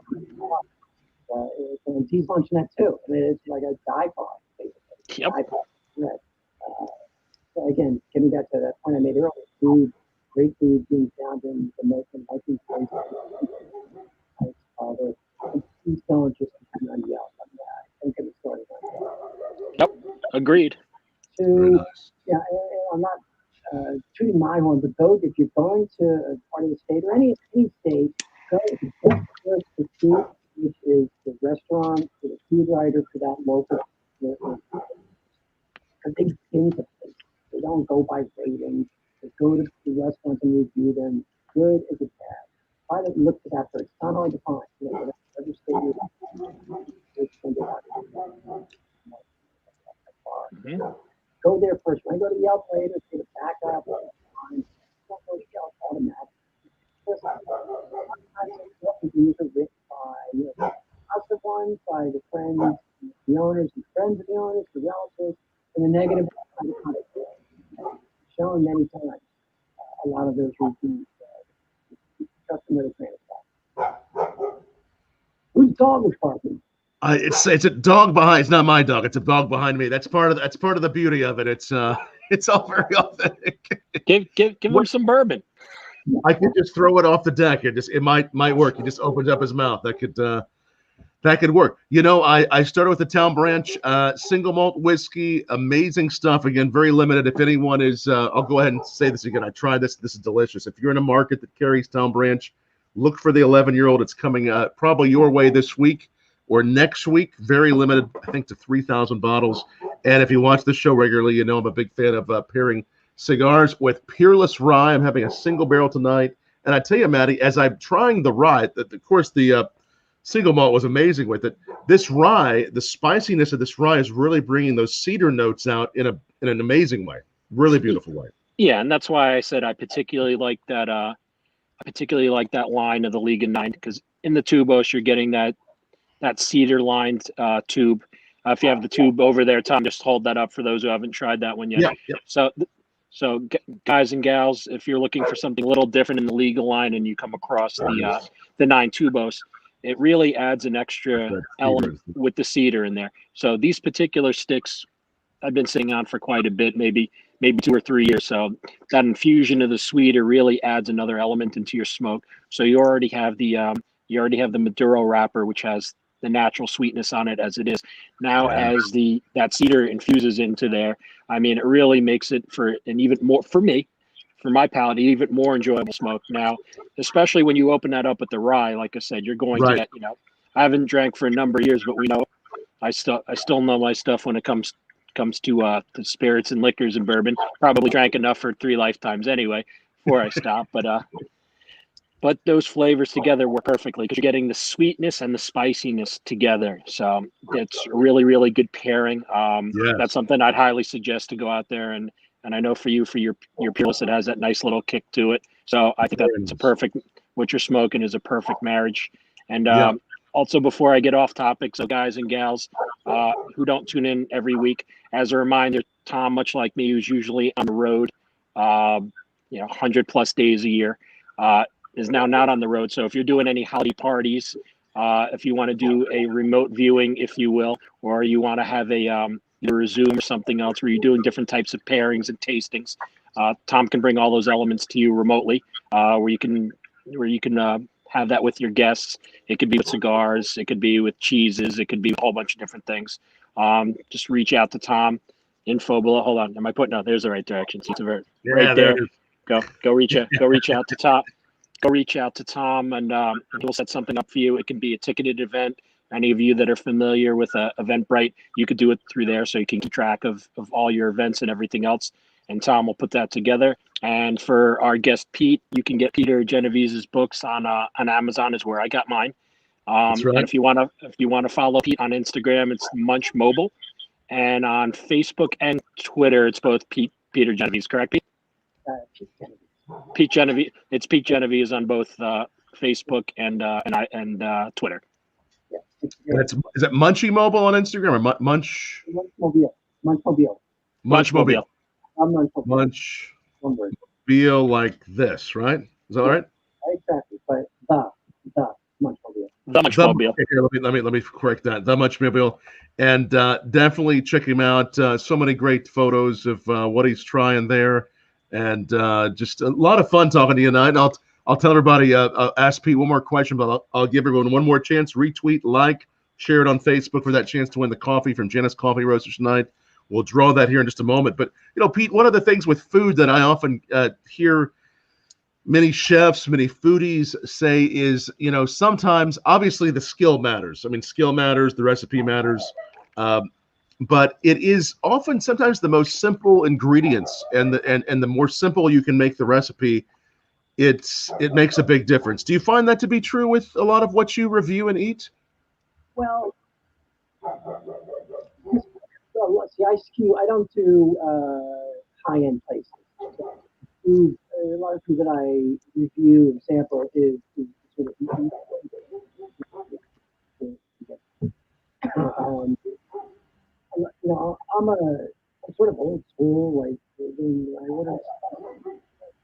And he's luncheonette too. I mean, it's like a dive bar, basically. Yep. So again, getting back to that point I made earlier, food, great food being found in the most enticing places. Please don't just come on the outside. I think it's starting on that. Yep, agreed. So, yeah, I'm not tooting my horn, but those, if you're going to a part of the state or any state, go to the food, which is the restaurant, or the food writer for that local. And they into things. They don't go by ratings. They go to the restaurants and review them. Good as it's bad. Try to look for that first. It's not hard to find. Every state go there first. When I go to Yelp later, get it back up. Don't go to Yelp automatically. These are written by lots of ones by the friends, the owners, and friends of the owners, the relatives, and the negative. Shown many times. A lot of those reviews. Trust them with a grain of salt. Whose dog was barking? It's a dog behind. It's not my dog. It's a dog behind me. That's part of the beauty of it. It's all very authentic. Give him some bourbon. I could just throw it off the deck. It might work. He just opens up his mouth. That could work. I started with the Town Branch single malt whiskey. Amazing stuff. Again, very limited. If anyone is, I'll go ahead and say this again. I tried this. This is delicious. If you're in a market that carries Town Branch, look for the 11-year-old. It's coming probably your way this week or next week. Very limited, I think, to 3,000 bottles. And if you watch the show regularly, I'm a big fan of pairing cigars with Peerless Rye. I'm having a single barrel tonight. And I tell you, Matty, as I'm trying the rye, of course, the single malt was amazing with it. This rye, the spiciness of this rye is really bringing those cedar notes out in an amazing way. Really beautiful way. Yeah, and that's why I said I particularly like that. I particularly like that line of the League of Nine, because in the tubos you're getting that cedar lined tube. If you have the tube over there, Tom, just hold that up for those who haven't tried that one yet. Yeah. So guys and gals, if you're looking for something a little different in the legal line and you come across the 9 tubos, it really adds an extra element with the cedar in there. So these particular sticks I've been sitting on for quite a bit, maybe 2 or 3 years. So that infusion of the sweeter really adds another element into your smoke. So you already have the Maduro wrapper, which has the natural sweetness on it as it is. Now, as that cedar infuses into there, I mean, it really makes it for an even more, for me, for my palate, even more enjoyable smoke. Now, especially when you open that up with the rye, like I said, you're going to get, I haven't drank for a number of years, but we know I still know my stuff when it comes to spirits and liquors and bourbon. Probably drank enough for 3 lifetimes anyway before I stopped, but those flavors together work perfectly because you're getting the sweetness and the spiciness together. So it's a really, really good pairing. That's something I'd highly suggest to go out there. And I know for your Peerless, it has that nice little kick to it. So I think that's what you're smoking is a perfect marriage. And also, before I get off topic, so guys and gals who don't tune in every week, as a reminder, Tom, much like me, who's usually on the road, 100+ days a year, is now not on the road. So if you're doing any holiday parties, if you want to do a remote viewing, if you will, or you want to have either a Zoom or something else where you're doing different types of pairings and tastings, Tom can bring all those elements to you remotely, where you can have that with your guests. It could be with cigars, it could be with cheeses, it could be a whole bunch of different things. Just reach out to Tom. Info below. Hold on, am I putting? No, there's the right direction. See, it's right there. Go reach out to Tom. Go reach out to Tom, and he'll set something up for you. It can be a ticketed event any of you that are familiar with Eventbrite, you could do it through there, so you can keep track of all your events and everything else. And Tom will put that together. And for our guest Pete, you can get Peter Genovese's books on Amazon, is where I got mine. That's right. And if you want to follow Pete on Instagram, it's Munch Mobile, and on Facebook and Twitter, it's both Peter Genovese. Correct, Pete? Pete Genovese. Pete Genovese. It's Pete Genovese on both Facebook and Twitter. Yeah. Is it Munchy Mobile on Instagram or Munch? Munchmobile. Munchmobile. Munchmobile. I'm Munchmobile. Munch. One word. Feel like this, right? Is that right? Exactly. But the Munchmobile. The Munchmobile. Here, let me correct that. The Munchmobile, and definitely check him out. So many great photos of what he's trying there, and just a lot of fun talking to you tonight. And I'll tell everybody. I'll ask Pete one more question, but I'll give everyone one more chance. Retweet, like, share it on Facebook for that chance to win the coffee from Janice Coffee Roasters tonight. We'll draw that here in just a moment. But Pete, one of the things with food that I often hear many chefs, many foodies say is, sometimes obviously the skill matters. I mean, skill matters, the recipe matters, but it is often sometimes the most simple ingredients, and the more simple you can make the recipe, it makes a big difference. Do you find that to be true with a lot of what you review and eat? Well, see, I don't do high-end places. A lot of food that I review and sample is sort of I'm sort of old school. Like, I wouldn't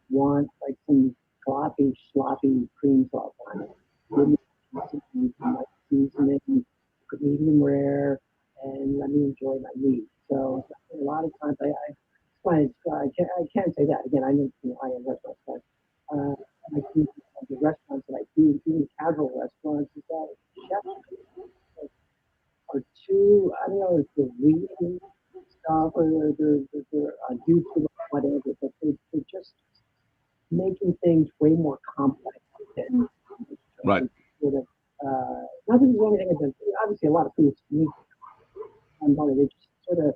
want like some sloppy cream sauce on it. Give me some seasoning, medium rare, and let me enjoy my meat. So a lot of times I can't say that. Again, I know high-end restaurants, but I think the restaurants that I do, even casual restaurants, is that chefs are too, I don't know if they're reading stuff or they're on YouTube or whatever, but they're just making things way more complex. Right. Sort of, not that there's anything against, obviously a lot of food is unique, but they just sort of,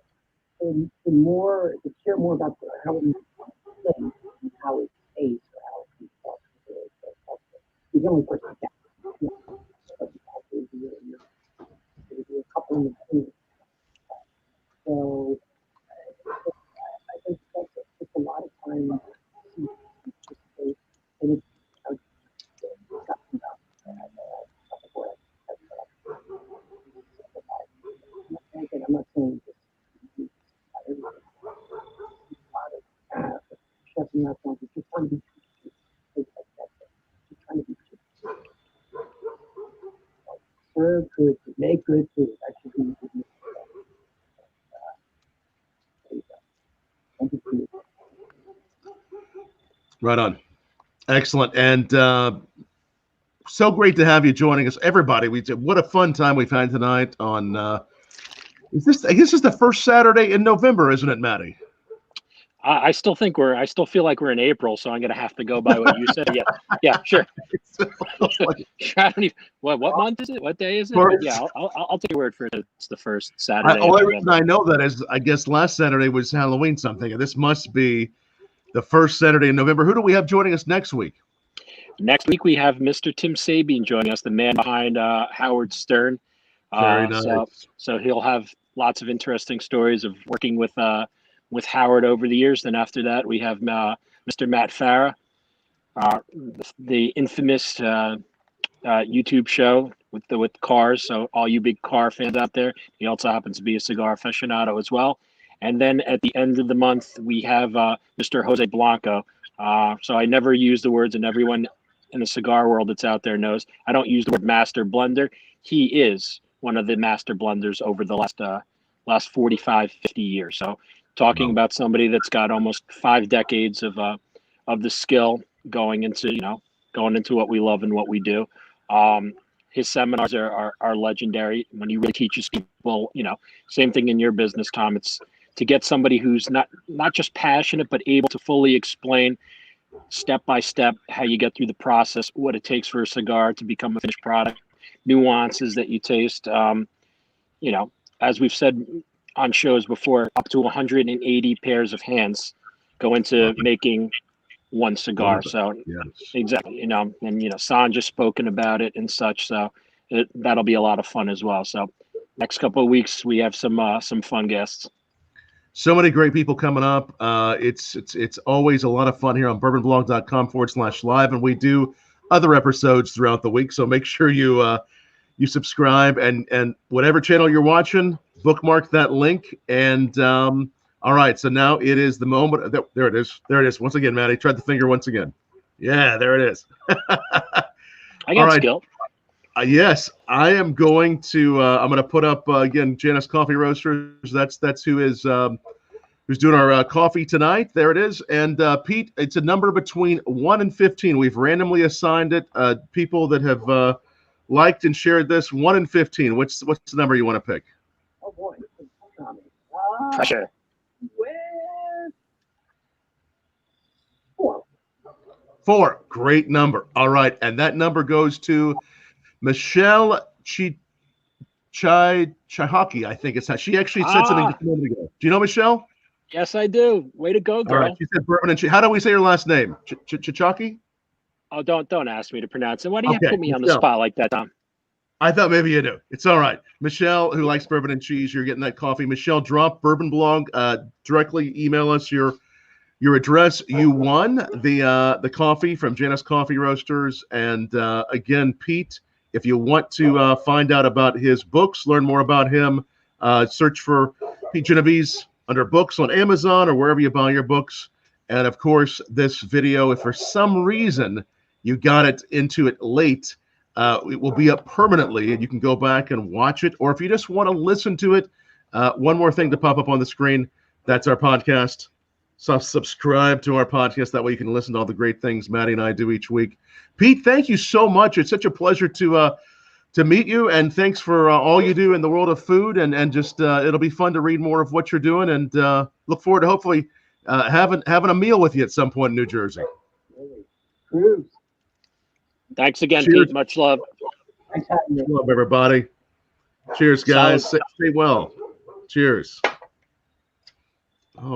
they care more about how it and how it tastes or how it talks. He's the only person that can. A couple of things. So I think that's a lot of time. And it's I'm not saying this. Chefs and restaurants are just trying to be serve good food, make good food. That should be Right on. Excellent. And so great to have you joining us, everybody. What a fun time we've had tonight on I guess this is the first Saturday in November, isn't it, Matty? I still feel like we're in April, so I'm going to have to go by what you said. Yeah, sure. I don't even, what month is it? What day is it? Yeah, I'll take your word for it. It's the first Saturday. The only reason I know that is, I guess last Saturday was Halloween something, and this must be the first Saturday in November. Who do we have joining us next week? Next week we have Mr. Tim Sabine joining us, the man behind Howard Stern. Very nice. So he'll have lots of interesting stories of working with Howard over the years. Then after that, we have Mr. Matt Farah, the infamous YouTube show with cars. So all you big car fans out there, he also happens to be a cigar aficionado as well. And then at the end of the month, we have Mr. Jose Blanco. So I never use the words, and everyone in the cigar world that's out there knows I don't use the word master blender. He is one of the master blenders over the last 45, 50 years. So talking about somebody that's got almost 5 decades of the skill going into what we love and what we do. His seminars are legendary when he really teaches people, same thing in your business, Tom. It's to get somebody who's not just passionate, but able to fully explain step by step how you get through the process, what it takes for a cigar to become a finished product, nuances that you taste. You know, as we've said on shows before, up to 180 pairs of hands go into making one cigar. So yes. exactly, you know, and you know, San just spoken about it and such. So that'll be a lot of fun as well. So next couple of weeks we have some fun guests. So many great people coming up. It's always a lot of fun here on bourbonblog.com/live, and we do other episodes throughout the week. So make sure you subscribe, and whatever channel you're watching, bookmark that link. And all right, so now it is the moment. There it is. There it is. Once again, Matty, tried the finger once again. Yeah, there it is. I got skill. Yes, I am going to. I'm going to put up again. Janus Coffee Roasters. That's who is who's doing our coffee tonight. There it is. And Pete, it's a number between 1 and 15. We've randomly assigned it. People that have liked and shared this, 1 and 15. What's the number you want to pick? Oh boy, Pressure. with 4. 4. Great number. All right, and that number goes to Michelle Chihaki, I think it's how she actually said something just a moment ago. Do you know Michelle? Yes, I do. Way to go, girl. All right, she said bourbon and cheese. How do we say your last name? Chihaki? Oh, don't ask me to pronounce it. Why do you have to put me on the Michelle. spot like that, Tom? I thought maybe you do. It's all right. Michelle, who likes bourbon and cheese, you're getting that coffee. Michelle, drop Bourbon Blog. Directly email us your address. You won the coffee from Janus Coffee Roasters. And again, Pete, if you want to find out about his books, learn more about him, search for Pete Genovese under books on Amazon or wherever you buy your books. And of course, this video, if for some reason you got it into it late, it will be up permanently and you can go back and watch it. Or if you just want to listen to it, one more thing to pop up on the screen. That's our podcast. So subscribe to our podcast. That way you can listen to all the great things Matty and I do each week. Pete, thank you so much. It's such a pleasure to meet you. And thanks for all you do in the world of food. And just it'll be fun to read more of what you're doing. And look forward to hopefully having a meal with you at some point in New Jersey. Cruise. Thanks again, Cheers. Pete. Much love. Thanks for having me. Love everybody. Cheers, guys. Stay well. Cheers.